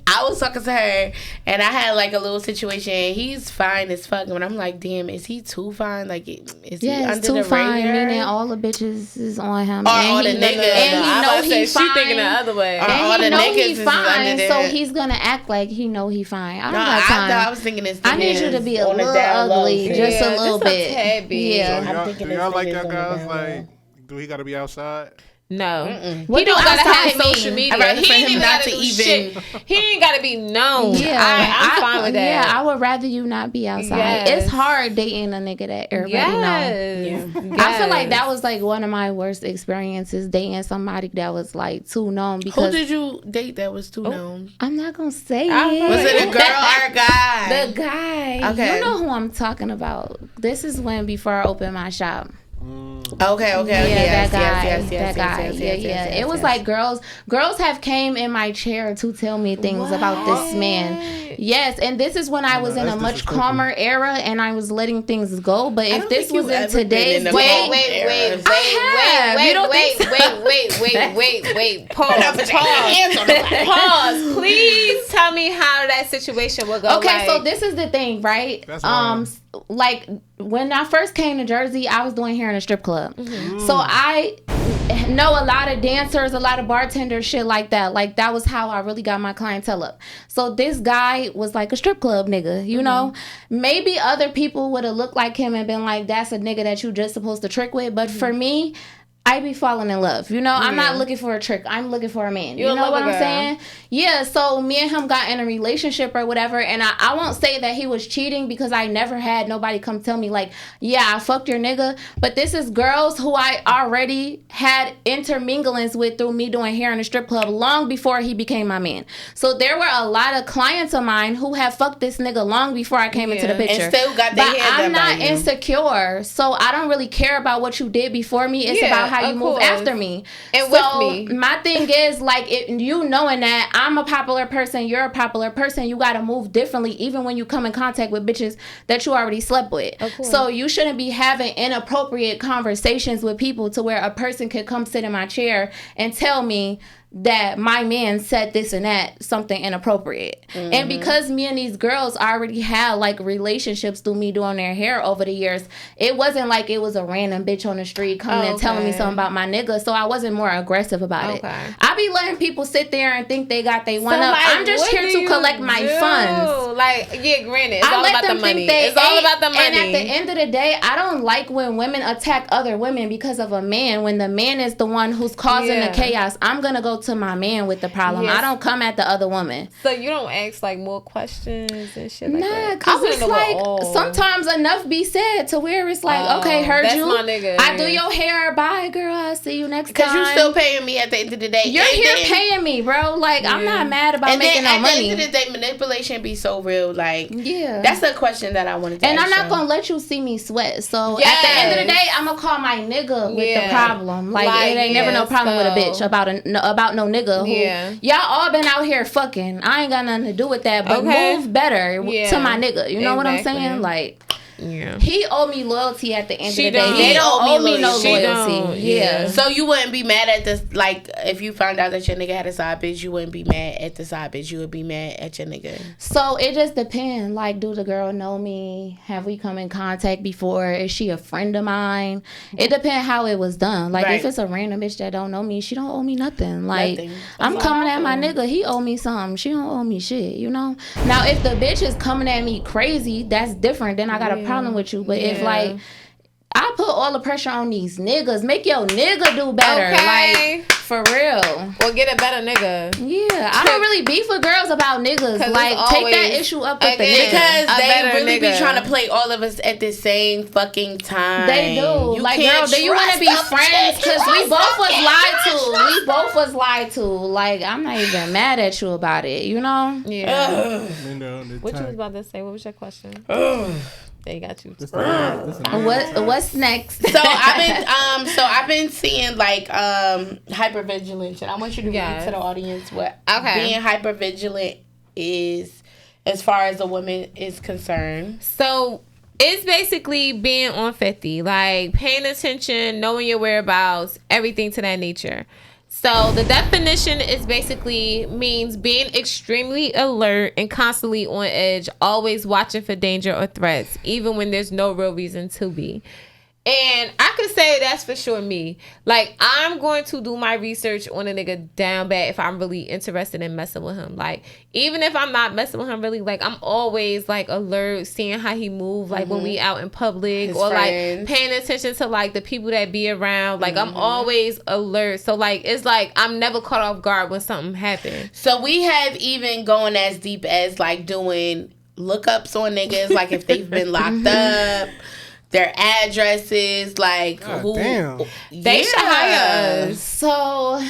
I was talking to her and I had like a little situation. He's fine as fuck, and I'm like, damn, is he too fine? Like, is he under too the fine? radar? Meaning all the bitches is on him. Or all the niggas. And he know he's fine. She thinking the other way. And all he the know niggas he is fine, under so that. he's gonna act like he know he fine. I don't got time. I was thinking this. I need you to be a little ugly, just a little bit. Yeah. So do y'all like that guys? Like, do he got to be outside? No, he don't gotta have social media. He ain't even got to even. He ain't got to be known. Yeah, I'm fine with that. Yeah, I would rather you not be outside. Yes. It's hard dating a nigga that everybody know. Yes. I feel like that was like one of my worst experiences, dating somebody that was like too known. Because who did you date that was too known? I'm not gonna say it. Was it a girl or a guy? The guy. Okay, you know who I'm talking about. This is when before I opened my shop. Okay. Yeah, that guy. Yeah. It was like girls have came in my chair to tell me things about this man. Yes, and this is when I was in a much calmer era and I was letting things go. But if this was in today's wait, pause. Please tell me how that situation would go. Okay, so this is the thing, right? Like when I first came to Jersey, I was doing hair in a strip club. So I know a lot of dancers, a lot of bartenders, shit like that. Like that was how I really got my clientele up. So this guy was like a strip club nigga, you know? Maybe other people would have looked like him and been like, that's a nigga that you just supposed to trick with. But for me, I be falling in love, you know. I'm not looking for a trick. I'm looking for a man. You know what I'm saying? Yeah. So me and him got in a relationship or whatever, and I won't say that he was cheating because I never had nobody come tell me like, yeah, I fucked your nigga. But this is girls who I already had interminglings with through me doing hair in a strip club long before he became my man. So there were a lot of clients of mine who have fucked this nigga long before I came into the picture. And still got their hair I'm not insecure, so I don't really care about what you did before me. It's about how you move after me and with me. My thing is like, you knowing that I'm a popular person, you're a popular person, you gotta move differently even when you come in contact with bitches that you already slept with. So you shouldn't be having inappropriate conversations with people to where a person could come sit in my chair and tell me that my man said this and that, something inappropriate. And because me and these girls already had like relationships through me doing their hair over the years, it wasn't like it was a random bitch on the street coming and telling me something about my nigga, so I wasn't more aggressive about it. I be letting people sit there and think they got they one up. Like, I'm just here to collect my funds. Like, yeah, granted, it's all about the money. It's all about the money. And at the end of the day, I don't like when women attack other women because of a man, when the man is the one who's causing the chaos. I'm gonna go to my man with the problem. I don't come at the other woman. So you don't ask like more questions and shit like that? Nah, because it's like sometimes enough be said to where it's like, okay, heard that's you. My nigga. I do your hair. Bye, girl. I'll see you next time. Because you still paying me at the end of the day. You're here paying me, bro. Like, I'm not mad about making no money. At the end of the day, manipulation be so real. Like, that's a question that I wanted to ask. And I'm not going to let you see me sweat. So at the end of the day, I'm going to call my nigga with the problem. Like it ain't never no problem with a bitch about no nigga. Y'all all been out here fucking. I ain't got nothing to do with that, but move better to my nigga. You know what I'm saying? Like, he owe me loyalty at the end of the day. They don't owe me no loyalty. Yeah. So you wouldn't be mad at this, like, if you found out that your nigga had a side bitch, you wouldn't be mad at the side bitch. You would be mad at your nigga. So it just depends. Like, do the girl know me? Have we come in contact before? Is she a friend of mine? It depends how it was done. Like, if it's a random bitch that don't know me, she don't owe me nothing. Like, I'm coming at my nigga. He owe me something. She don't owe me shit, you know? Now, if the bitch is coming at me crazy, that's different. Then I got a problem with you. But if like I put all the pressure on these niggas, make your nigga do better. Like, for real. Or get a better nigga. Yeah. I don't really beef with girls about niggas. Like, take that issue up with the niggas. Because they really be trying to play all of us at the same fucking time. They do. You like, girl, do you want to be friends? Because we both was lied to. We both was lied to. Like, I'm not even mad at you about it, you know? Yeah. What you was about to say? What was your question? They got you. What's next? So I've been seeing like hypervigilance, and I want you to read to the audience what being hypervigilant is as far as a woman is concerned. So it's basically being on 50, like paying attention, knowing your whereabouts, everything to that nature. So the definition is basically means being extremely alert and constantly on edge, always watching for danger or threats, even when there's no real reason to be. And I could say that's for sure me. Like, I'm going to do my research on a nigga down bad if I'm really interested in messing with him. Like, even if I'm not messing with him really, like, I'm always, like, alert, seeing how he move, like, when we out in public. His or, friends. Like, paying attention to, like, the people that be around. Like, I'm always alert. So, like, it's like I'm never caught off guard when something happens. So, we have even going as deep as, like, doing lookups on niggas, like, if they've been locked up. Their addresses, like who they should hire us. So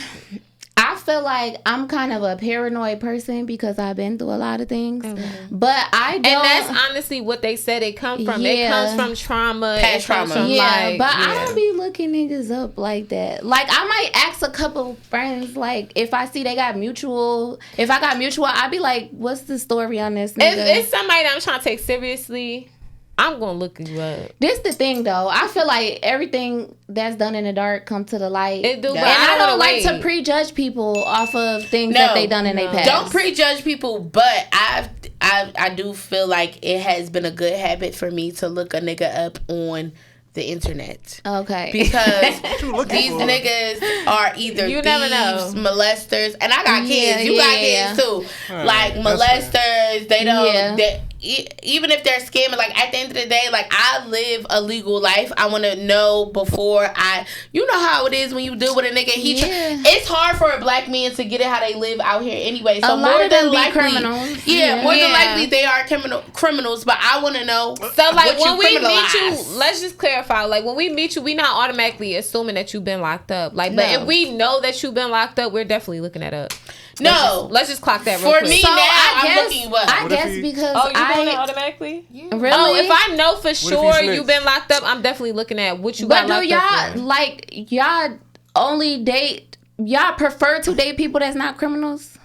I feel like I'm kind of a paranoid person because I've been through a lot of things. But I don't. And that's honestly what they said it comes from. Yeah. It comes from trauma. Past trauma. From I don't be looking niggas up like that. Like, I might ask a couple friends, like, if I see they got mutual, I'd be like, what's the story on this nigga? If it's somebody that I'm trying to take seriously, I'm gonna look you up. This the thing though. I feel like everything that's done in the dark come to the light. It do, and I don't like to prejudge people off of things that they done in their past. Don't prejudge people, but I do feel like it has been a good habit for me to look a nigga up on the internet. Okay. Because these niggas are either thieves, molesters, and I got kids. You got kids too. Like molesters, they don't. Even if they're scamming, like at the end of the day, like I live a legal life. I want to know before you know how it is when you deal with a nigga. It's hard for a black man to get it how they live out here anyway. So more than likely, criminals. More than likely they are criminals. But I want to know. So like when we meet you, let's just clarify. Like when we meet you, we not automatically assuming that you've been locked up. Like, but if we know that you've been locked up, we're definitely looking that up. Let's just clock that real quick. For me now, I'm looking you up. I guess because you doing it automatically? Yeah. Really? Oh, if I know for sure you've been locked up, I'm definitely looking at what you got locked up for. But do y'all, like, y'all only date, y'all prefer to date people that's not criminals?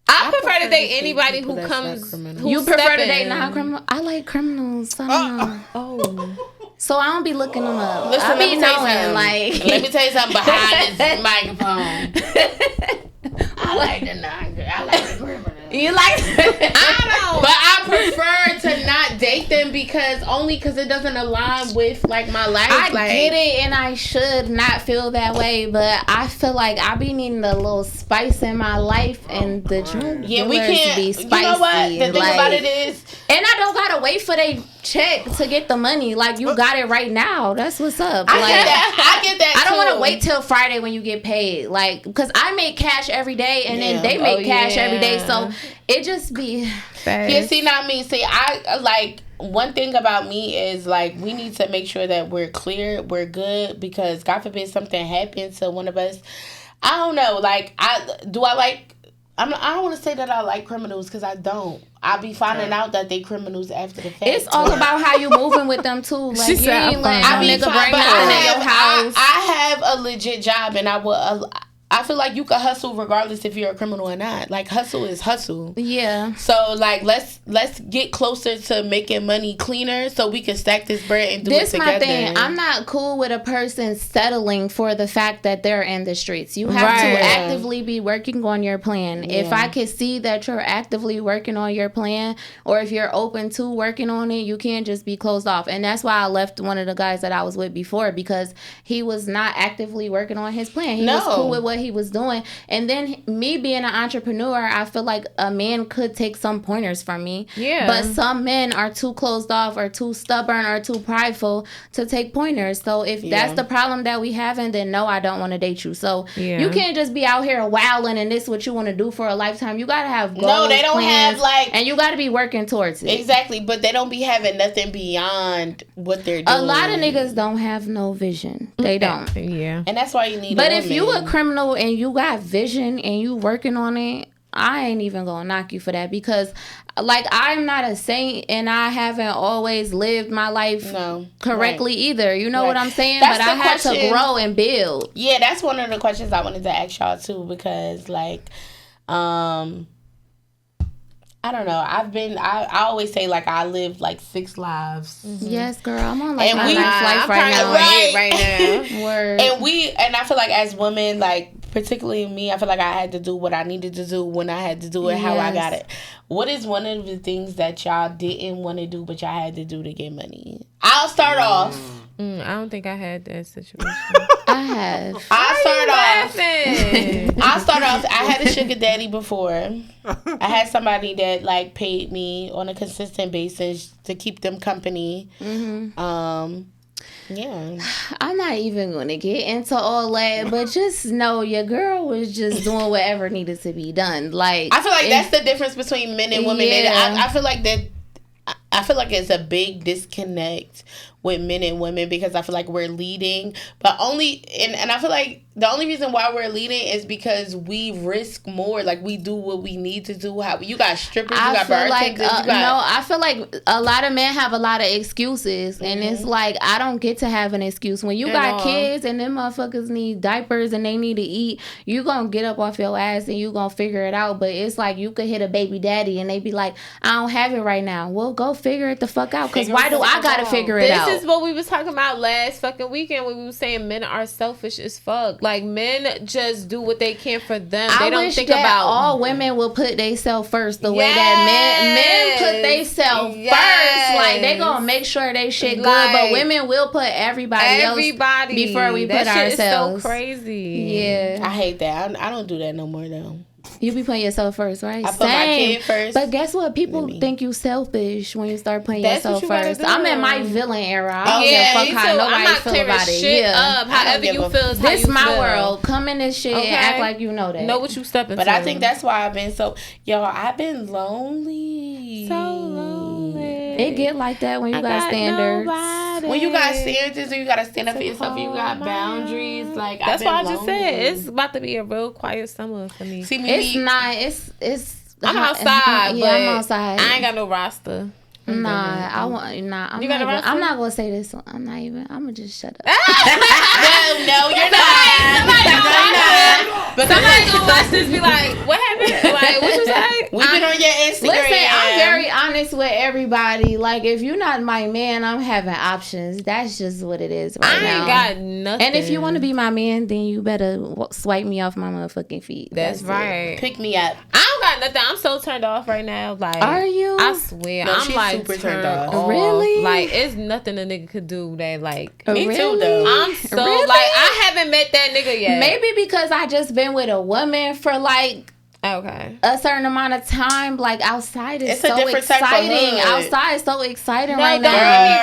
I prefer to date anybody who comes. You prefer to date non-criminals? I like criminals. I don't know. Oh. So I don't be looking them up. Listen, I be knowing, like. Let me tell you something behind this microphone. I like the criminals. You like? I don't. But I prefer to not date them because it doesn't align with like my life. I get it, and I should not feel that way, but I feel like I be needing a little spice in my life, and the drug we can't be spicy. You know what? The thing about it is, and I don't gotta wait for they check to get the money. Like you got it right now. That's what's up. I get that. I don't want to wait till Friday when you get paid. Like, because I make cash every day, and then they make cash every day. So it just be fast. Yeah, see, not me. See, I like one thing about me is like we need to make sure that we're clear, we're good, because God forbid something happens to one of us. I don't know. Like, I don't want to say that I like criminals because I don't. I be finding out that they criminals after the fact. It's all about how you moving with them too. Like you ain't letting no nigga bring nothing in your house. I have a legit job, and I feel like you can hustle regardless if you're a criminal or not. Like, hustle is hustle. Yeah. So, like, let's get closer to making money cleaner so we can stack this bread and do it together. This my thing. I'm not cool with a person settling for the fact that they're in the streets. You have to actively be working on your plan. Yeah. If I can see that you're actively working on your plan, or if you're open to working on it, you can't just be closed off. And that's why I left one of the guys that I was with before, because he was not actively working on his plan. He was cool with what he was doing. And then me being an entrepreneur, I feel like a man could take some pointers from me. Yeah. But some men are too closed off or too stubborn or too prideful to take pointers. So if that's the problem that we having, then no, I don't want to date you. So you can't just be out here wilding and this is what you want to do for a lifetime. You gotta have goals, no, they don't plans, have like, and you gotta be working towards it. Exactly, but they don't be having nothing beyond what they're doing. A lot of niggas don't have no vision. They don't. Yeah. And that's why you need But if you a criminal and you got vision and you working on it, I ain't even gonna knock you for that because, like, I'm not a saint and I haven't always lived my life correctly either. You know what I'm saying? But I had to grow and build. Yeah, that's one of the questions I wanted to ask y'all too because, like, I don't know. I always say, like, I live, like, 6 lives. Mm-hmm. Yes, girl. I'm on, like, my life right now. Word. And I feel like as women, like, particularly me, I feel like I had to do what I needed to do when I had to do it, how I got it. What is one of the things that y'all didn't want to do, but y'all had to do to get money? I'll start off. I don't think I had that situation. I have. I'll start off. I had a sugar daddy before. I had somebody that, like, paid me on a consistent basis to keep them company. Mm-hmm. Yeah. I'm not even going to get into all that, but just know your girl was just doing whatever needed to be done. Like, I feel like that's the difference between men and women. Yeah. I feel like that. I feel like it's a big disconnect with men and women because I feel like we're leading, but only and I feel like the only reason why we're leading is because we risk more. Like, we do what we need to do. How you got strippers, you got bartenders. I feel like a lot of men have a lot of excuses, and it's like I don't get to have an excuse when you got kids and them motherfuckers need diapers and they need to eat. You gonna get up off your ass and you gonna figure it out. But it's like you could hit a baby daddy and they be like, I don't have it right now. Well, go figure it the fuck out. Because why do I gotta figure it out? This is what we was talking about last fucking weekend when we was saying men are selfish as fuck. Like, men just do what they can for them. They don't think about all women will put themselves first the way that men put themselves first. Like, they gonna make sure they shit good, but women will put everybody else before we put ourselves. That shit is so crazy. Yeah, I hate that. I don't do that no more though. You be putting yourself first, right? I put my kid first. But guess what? People think you selfish when you start putting yourself first. I'm in my villain era. I don't give a fuck how nobody feel about it. However you feel. This my world. Come in this shit and act like you know that. Know what you stepping into. But I think that's why I've been I've been lonely. So lonely. It get like that when you got standards. When you got standards and you gotta stand up for yourself, you got boundaries. Like, that's why I just said it's about to be a real quiet summer for me. See, it's not. It's. I'm outside. Yeah, I'm outside. I ain't got no roster. I'm not gonna say this. I'm gonna just shut up. No, you're not. But somebody's gonna watch this, be like, "What happened? Like, what you say?" We've been on your Instagram. Listen, I'm very honest with everybody. Like, if you're not my man, I'm having options. That's just what it is right now. I ain't got nothing. And if you want to be my man, then you better swipe me off my motherfucking feet. That's right. Pick me up. I don't got nothing. I'm so turned off right now. Like, are you? I swear, no, I'm like super turned off. Really? Like, it's nothing a nigga could do that. Like, me too, though. I'm so like, I haven't met that nigga yet. Maybe because I just been with a woman for like a certain amount of time. Like, outside is so exciting. Outside is so exciting right now. Don't get me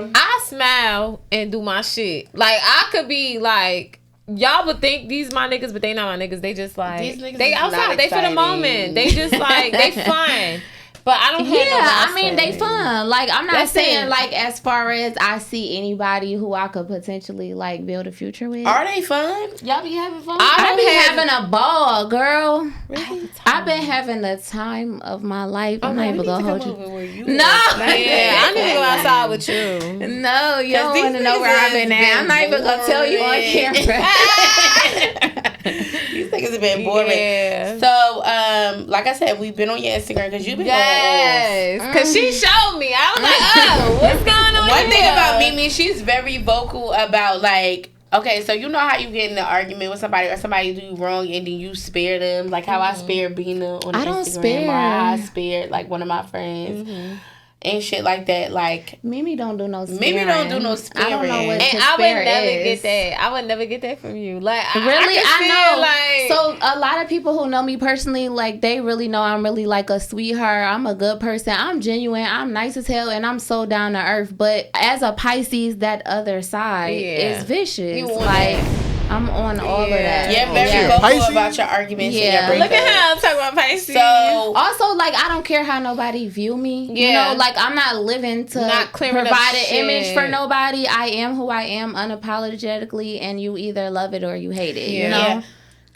wrong. I smile and do my shit. Like, I could be like, y'all would think these my niggas, but they not my niggas. They just like, these niggas they outside. They for the moment. They just like, they fun. But I don't have I mean, they fun. Like, I'm not saying, like, as far as I see anybody who I could potentially, like, build a future with. Are they fun? Y'all be having fun? I be having a ball, girl. Really? I've been having the time of my life. I'm not even going to hold you. No. I need to go outside with you. No, you don't want to know where I've been at. I'm not even going to tell you on camera. These niggas have been boring. Yeah. So, like I said, we've been on your Instagram because you've been Yes, because she showed me. I was like, oh, what's going on? One thing about Mimi, she's very vocal about, like, okay, so you know how you get in an argument with somebody or somebody do you wrong and then you spare them, like how I spared Bina on Instagram, or I spared like one of my friends. And shit like that, like Mimi don't do no sparing. Mimi don't do no sparing. I don't know what and I would never get that. I would never get that from you. Like, really, I know. Like, so a lot of people who know me personally, like, they really know I'm really like a sweetheart. I'm a good person. I'm genuine. I'm nice as hell, and I'm so down to earth. But as a Pisces, that other side is vicious. Like, I'm on all of that. You're very vocal about your arguments and your breakups. Look at how I'm talking about Pisces. So, also, like, I don't care how nobody view me. You know, like, I'm not living to provide an image for nobody. I am who I am unapologetically, and you either love it or you hate it, you know?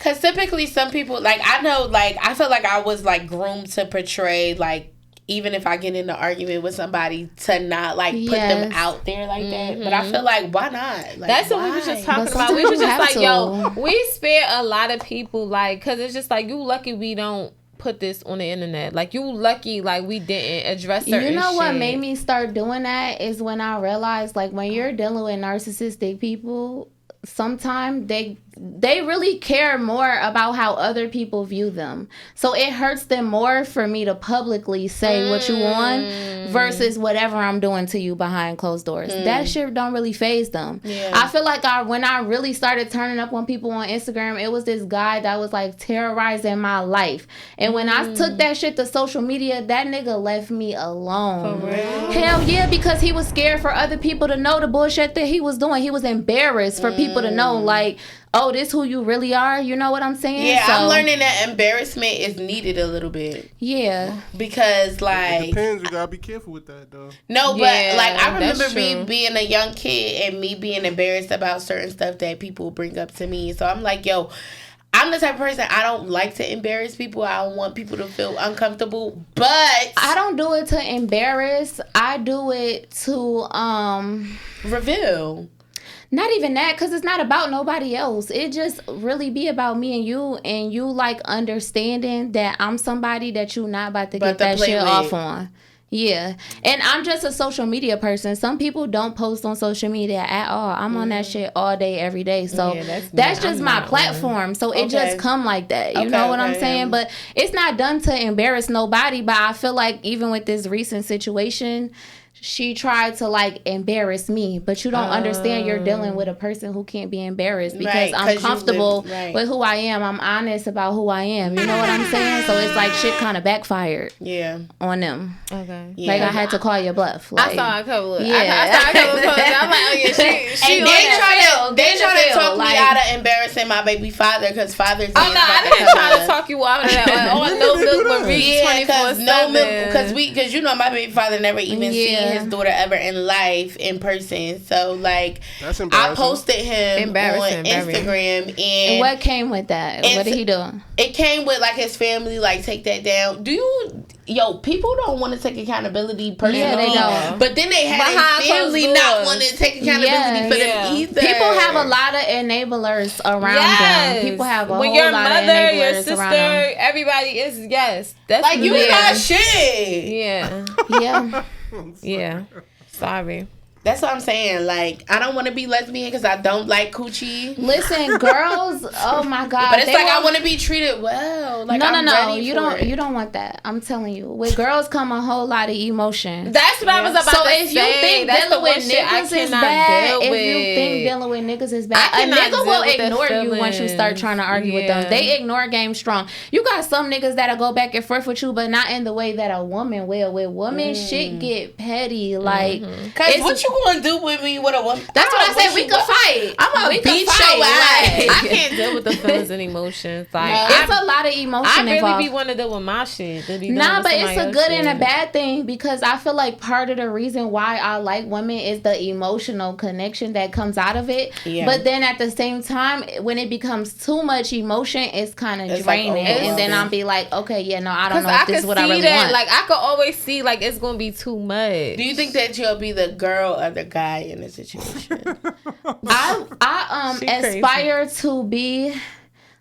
Because typically some people, like, I know, like, I feel like I was, like, groomed to portray, like, even if I get in an argument with somebody, to not, like, put them out there like that. But I feel like, why not? Like, that's what we were just talking about. We were just like, yo, we spare a lot of people, like, because it's just like, you lucky we don't put this on the internet. Like, you lucky, like, we didn't address certain You know shit. what made me start doing that is when I realized, like, when you're dealing with narcissistic people, sometimes they really care more about how other people view them. So it hurts them more for me to publicly say what you want versus whatever I'm doing to you behind closed doors. That shit don't really faze them. Yeah. I feel like when I really started turning up on people on Instagram, it was this guy that was like terrorizing my life. And when I took that shit to social media, that nigga left me alone. For real? Hell yeah, because he was scared for other people to know the bullshit that he was doing. He was embarrassed for people to know, like, oh, this who you really are? You know what I'm saying? Yeah, so, I'm learning that embarrassment is needed a little bit. Yeah. Because, like... It depends. You gotta be careful with that, though. No, but, like, I remember me being a young kid and me being embarrassed about certain stuff that people bring up to me. So I'm like, yo, I'm the type of person, I don't like to embarrass people. I don't want people to feel uncomfortable. But... I don't do it to embarrass. I do it to... reveal. Not even that, because it's not about nobody else. It just really be about me and you like understanding that I'm somebody that you not about to get that shit off on. Yeah. And I'm just a social media person. Some people don't post on social media at all. I'm on that shit all day, every day. So that's just my platform. So it just come like that. You know what I'm saying? But it's not done to embarrass nobody. But I feel like even with this recent situation, she tried to, like, embarrass me, but you don't understand you're dealing with a person who can't be embarrassed because I'm comfortable with who I am. I'm honest about who I am. You know what I'm saying? So it's like shit kind of backfired on them. Okay. Yeah. Like, I had to call your bluff. Like, I saw a couple of I saw a couple of posts. I'm like, oh, yeah, she and they try to talk me out of embarrassing my baby father because Father's Day. Oh, no, I didn't try to talk you out of that. Like, oh, no milk Marie 24/7. Because you know my baby father never even seen his daughter ever in life in person. So, like, I posted him on Instagram. And what came with that? What did he do? It came with, like, his family, like, take that down. People don't want to take accountability personally. Yeah, they don't. But then they have their family not want to take accountability for them either. People have a lot of enablers around them. People have a whole lot of enablers your sister, around them. Everybody is, that's like, you not shit. Yeah. Yeah. Yeah. Sorry. That's what I'm saying. Like, I don't want to be lesbian because I don't like coochie. Listen, girls. Oh my God. But it's like I want to be treated well. Like, no. You don't want that. I'm telling you. With girls come a whole lot of emotion. That's what I was about to say. So if you think dealing with niggas is bad, if you think dealing with niggas is bad, a nigga will ignore you once you start trying to argue with them. They ignore game strong. You got some niggas that'll go back and forth with you, but not in the way that a woman will. With women, shit get petty. Like, cause what you gonna do with me with a woman? That's what I said. We could fight. I'm gonna beat your ass. I can't deal with the feelings and emotions. Like, it's a lot of emotion involved. I really be wanting to deal with my shit. Nah, but it's a good and a bad thing because I feel like part of the reason why I like women is the emotional connection that comes out of it. Yeah. But then at the same time, when it becomes too much emotion, it's kind of draining. Like, and then I'll be like, okay, yeah, no, I don't know if this is what I really want. Like, I could always see, like, it's going to be too much. Do you think that you'll be the girl or the guy in the situation? I aspire to be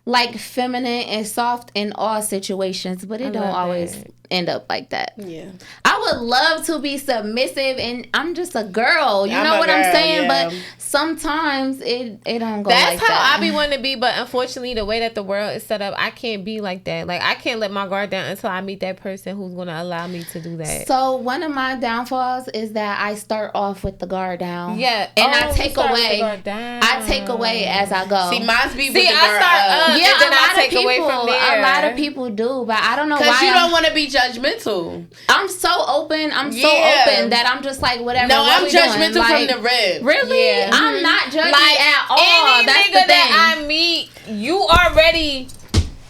like feminine and soft in all situations, but it don't always end up like that. Yeah. I would love to be submissive and I'm just a girl. You know what I'm saying? Yeah. But sometimes it don't go like that. That's how I be wanting to be, but unfortunately the way that the world is set up, I can't be like that. Like, I can't let my guard down until I meet that person who's going to allow me to do that. So one of my downfalls is that I start off with the guard down. Yeah. And I take away. I take away as I go. See, mine's be with the guard up. Yeah, and then I take away from there. A lot of people do, but I don't know why. Because you don't want to be judgmental. I'm so open. I'm so open that I'm just like, whatever. No, I'm judgmental like, from the rip. Really? Yeah. I'm not judging at all. Any That's nigga that I meet, you already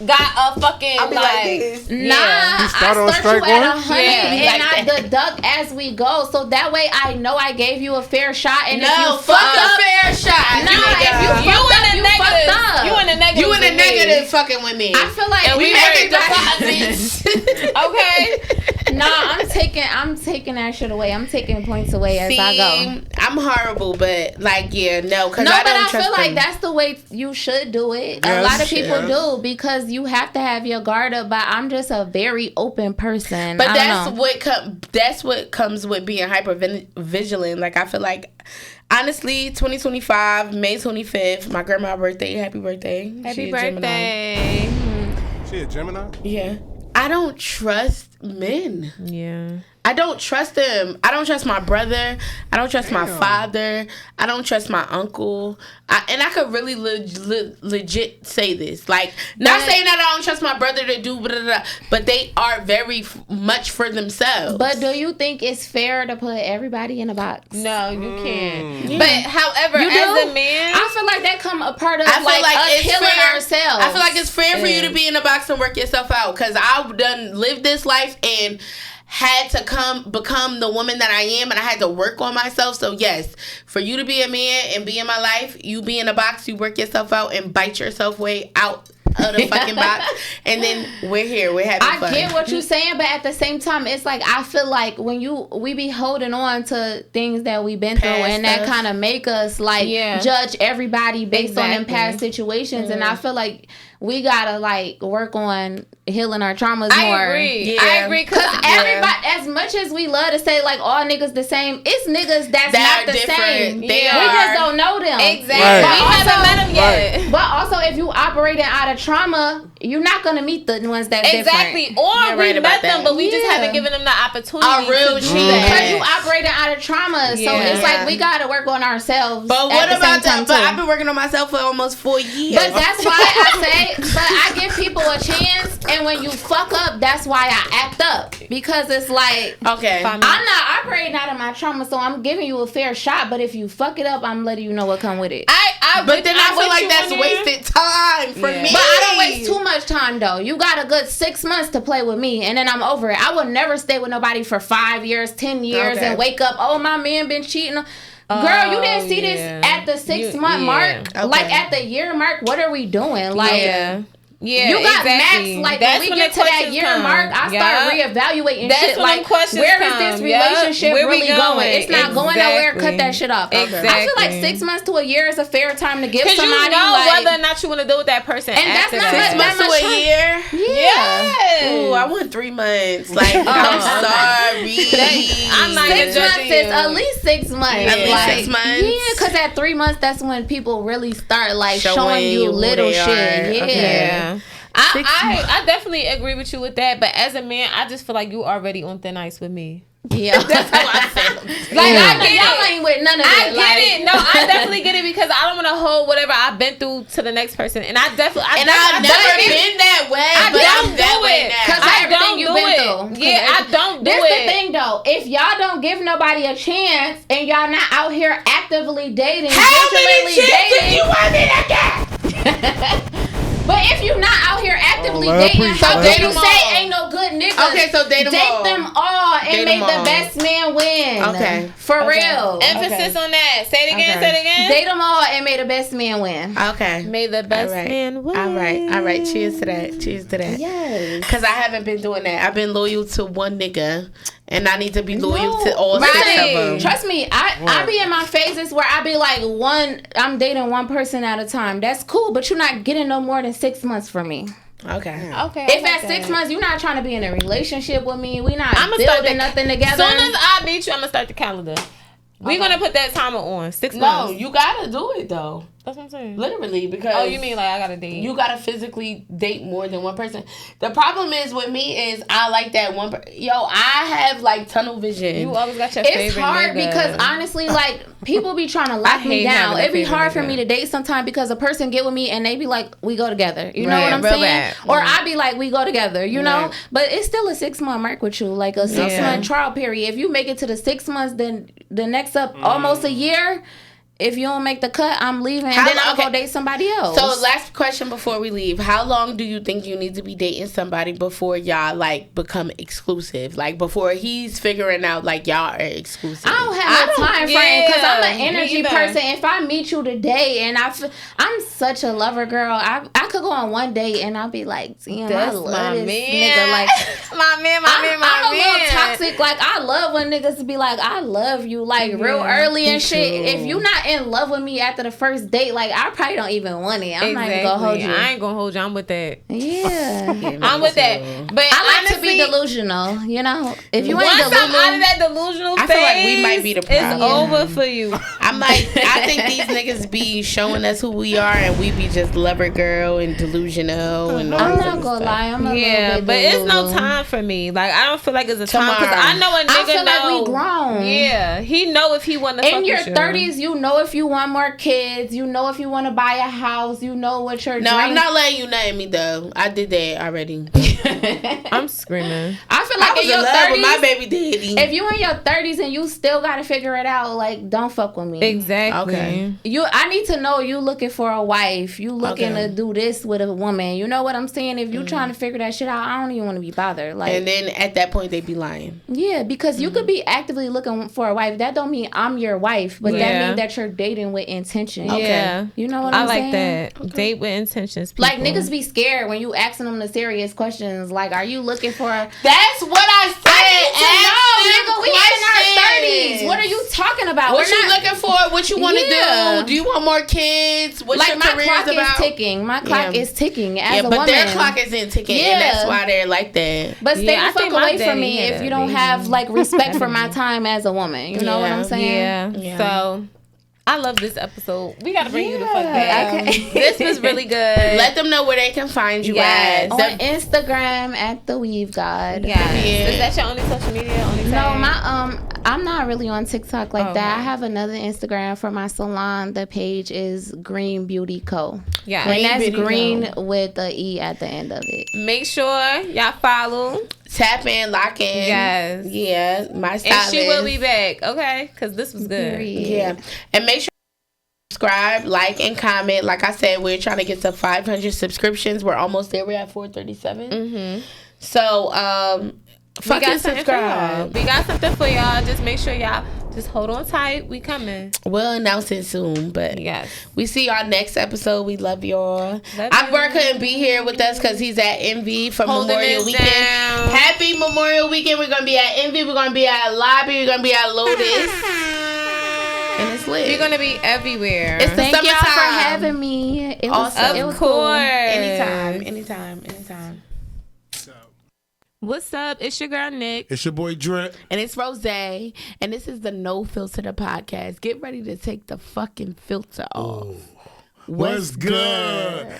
got a fucking like nah, I start you at 100 and I deduct as we go, so that way I know I gave you a fair shot. And if you fuck a fair shot, if you fucked up, fucked up. You in the negative. You in the negative fucking with me. I feel like and we making deposits. Okay. Nah, I'm taking that shit away. I'm taking points away as I go. I'm horrible, but like, yeah, no, because No, I but don't I trust feel like them. that's the way you should do it. Yes, a lot of people yes. do because you have to have your guard up. But I'm just a very open person. But I don't know. that's what comes with being hyper vigilant. Like, I feel like, honestly, 2025, May 25th, my grandma's birthday. Happy birthday. Happy She a Gemini. birthday. She a Gemini? Yeah. I don't trust men. Yeah. I don't trust them. I don't trust my brother. I don't trust my father. I don't trust my uncle. And I could really legit say this. Like, not saying that I don't trust my brother to do blah, blah, blah, but they are very much for themselves. But do you think it's fair to put everybody in a box? No, you can't. Yeah. But however, You as do? a man, I feel like that come a part of I feel like us it's healing fair. ourselves. I feel like it's fair for you to be in a box and work yourself out. Because I've done lived this life and had to become the woman that I am, and I had to work on myself. So yes, for you to be a man and be in my life, you be in a box, you work yourself out and bite yourself way out of the fucking box, and then we're here, we're having fun. I get what you're saying, but at the same time, it's like I feel like when we be holding on to things that we've been through, and that kind of make us like judge everybody based on them past situations, and I feel like we gotta like work on healing our traumas more. I agree. Yeah. I agree Cause everybody, as much as we love to say like all niggas the same, it's niggas that's not the different. same. They We are. just don't know them. Exactly. Right. We haven't met them yet. Right. But also, if you operating out of trauma, you're not gonna meet the ones that's Exactly. different. Or You're we right about met them, that. but we just Yeah. haven't given them the opportunity A real to do cheat. that. Because you operating out of trauma, so Yeah. it's like we gotta work on ourselves. But at what the about same time that? But too. I've been working on myself for almost 4 years. But that's why I say, but I give people a chance, and when you fuck up, that's why I act up. Because it's like, okay. I'm not operating out of my trauma, so I'm giving you a fair shot, but if you fuck it up, I'm letting you know what come with it. But then I feel like that's wasted time for me. But I don't waste too much time, though. You got a good 6 months to play with me, and then I'm over it. I will never stay with nobody for 5 years, 10 years, and wake up, oh, my man been cheating. Girl, you didn't see this at the 6 month mark. Okay. Like, at the year mark, what are we doing? Like, yeah, you got exactly. max. Like, that's when we get to that year mark, I start reevaluating that's shit. When like, where is this relationship where really going? It's not going nowhere. Cut that shit off. Exactly. I feel like 6 months to a year is a fair time to give somebody. Because you know like, whether or not you want to deal with that person. And that's not 6 months to a year. Yeah. Ooh, I want 3 months. Like, I'm sorry. I'm not 6 months is at least 6 months. At least like, 6 months. Yeah, because at 3 months, that's when people really start like showing you little shit. Yeah. Okay. I definitely agree with you with that, but as a man, I just feel like you already on thin ice with me. Yeah, that's how I feel. Like, y'all ain't with none of I it. get it. No, I definitely get it because I don't want to hold whatever I've been through to the next person, and I've never been that way. But I'm that way now. Because everything you've been through. Yeah, I don't do this it. This the thing though. If y'all don't give nobody a chance and y'all not out here actively dating, how many chances you want me to get? But if you're not out here actively dating, how can you say ain't no good niggas? Okay, so date them all and make the best man win. Okay. For real. Emphasis on that. Say it again, say it again. Date them all and may the best man win. Okay. May the best man win. All right. Cheers to that. Cheers to that. Yes. Because I haven't been doing that. I've been loyal to one nigga. And I need to be loyal to all 6 of them. Trust me, I be in my phases where I be like I'm dating one person at a time. That's cool, but you're not getting no more than 6 months from me. Okay. If at 6 months you're not trying to be in a relationship with me, we not building nothing together. As soon as I meet you, I'm gonna start the calendar. We're gonna put that timer on 6 months. No, you gotta do it though. That's what I'm saying. Literally, because oh, you mean like I gotta date? You gotta physically date more than one person. The problem is with me is I like that one. I have like tunnel vision. You always got your favorite. It's hard nigga. because honestly, like people be trying to lock me down. It'd be hard for me to date sometimes because a person get with me and they be like, we go together. You know what I'm saying? Bad. Or I be like, we go together. You know. But it's still a 6 month mark with you, like a 6 month trial period. If you make it to the 6 months, then the next up almost a year. if you don't make the cut, I'm leaving, and then I'll go date somebody else. So last question before we leave: how long do you think you need to be dating somebody before y'all like become exclusive? Like before he's figuring out like y'all are exclusive. I don't have no time frame because I'm an energy person. If I meet you today and I'm such a lover girl, I could go on one date and I'll be like, damn, I love this nigga. Like I'm a little toxic. Like I love when niggas be like, I love you, like real early and shit. If you not in love with me after the first date, like I probably don't even want it. I'm not even gonna hold you. I ain't gonna hold you. I'm with that. Yeah, I'm with that. But I like to be delusional. You know, if you ain't once delusional, I'm out of that delusional phase, I feel like we might be the problem. It's over for you. I'm like, I think these niggas be showing us who we are, and we be just lover girl and delusional. And I'm not gonna lie, I'm a little bit but it's no time for me. Like I don't feel like it's a time because I know a nigga I feel like we grown. Yeah, he know if he want to. In your 30s, you know if you want more kids. You know if you want to buy a house. You know what your dream. I'm not letting you name me though. I did that already. I'm screaming. I feel like in your 30s, with my baby daddy. If you in your 30s and you still gotta figure it out, like don't fuck with me. Exactly. Okay. I need to know you looking for a wife. You looking to do this with a woman. You know what I'm saying? If you trying to figure that shit out, I don't even want to be bothered. Like, and then at that point they be lying. Yeah, because you could be actively looking for a wife. That don't mean I'm your wife, but that means that you're dating with intention. Okay. Yeah. You know what I'm saying? I like that. Okay. Date with intentions. People. Like niggas be scared when you asking them the serious questions. Like, are you looking for? That's what I said. Nigga, we in our 30s. What are you talking about? What you looking for? What you want to do? Do you want more kids? What's your career about? My clock is ticking. My clock is ticking as a woman. But their clock isn't ticking, and that's why they're like that. But stay the fuck away from me if you don't have like respect for my time as a woman. You know what I'm saying? Yeah. So I love this episode. We gotta bring you the fuck back. Okay. This was really good. Let them know where they can find you at. On Instagram at The Weave God. Yes. Is that your only social media? No, I'm not really on TikTok like that. I have another Instagram for my salon. The page is Green Beauty Co. Yeah. And that's green with the E at the end of it. Make sure y'all follow. Tap in, lock in. Yes. Yeah. My stylist. And she will be back, okay? Because this was good. Yeah. And make sure you subscribe, like, and comment. Like I said, we're trying to get to 500 subscriptions. We're almost there. We're at 437. Mm-hmm. So, fucking subscribe. We got something for y'all. Just make sure y'all just hold on tight. We coming. We'll announce it soon, but we see y'all next episode. We love y'all. Akbar couldn't be here with us because he's at Envy for Memorial Weekend. Happy Memorial Weekend. We're gonna be at Envy. We're gonna be at Lobby. We're gonna be at Lotus. And it's lit. We're gonna be everywhere. It's the Thank summertime. y'all for having me. It was cool. Cool. Anytime. What's up? It's your girl Nick. It's your boy Drip. And it's Rose. And this is the No Filter podcast. Get ready to take the fucking filter off. What's good?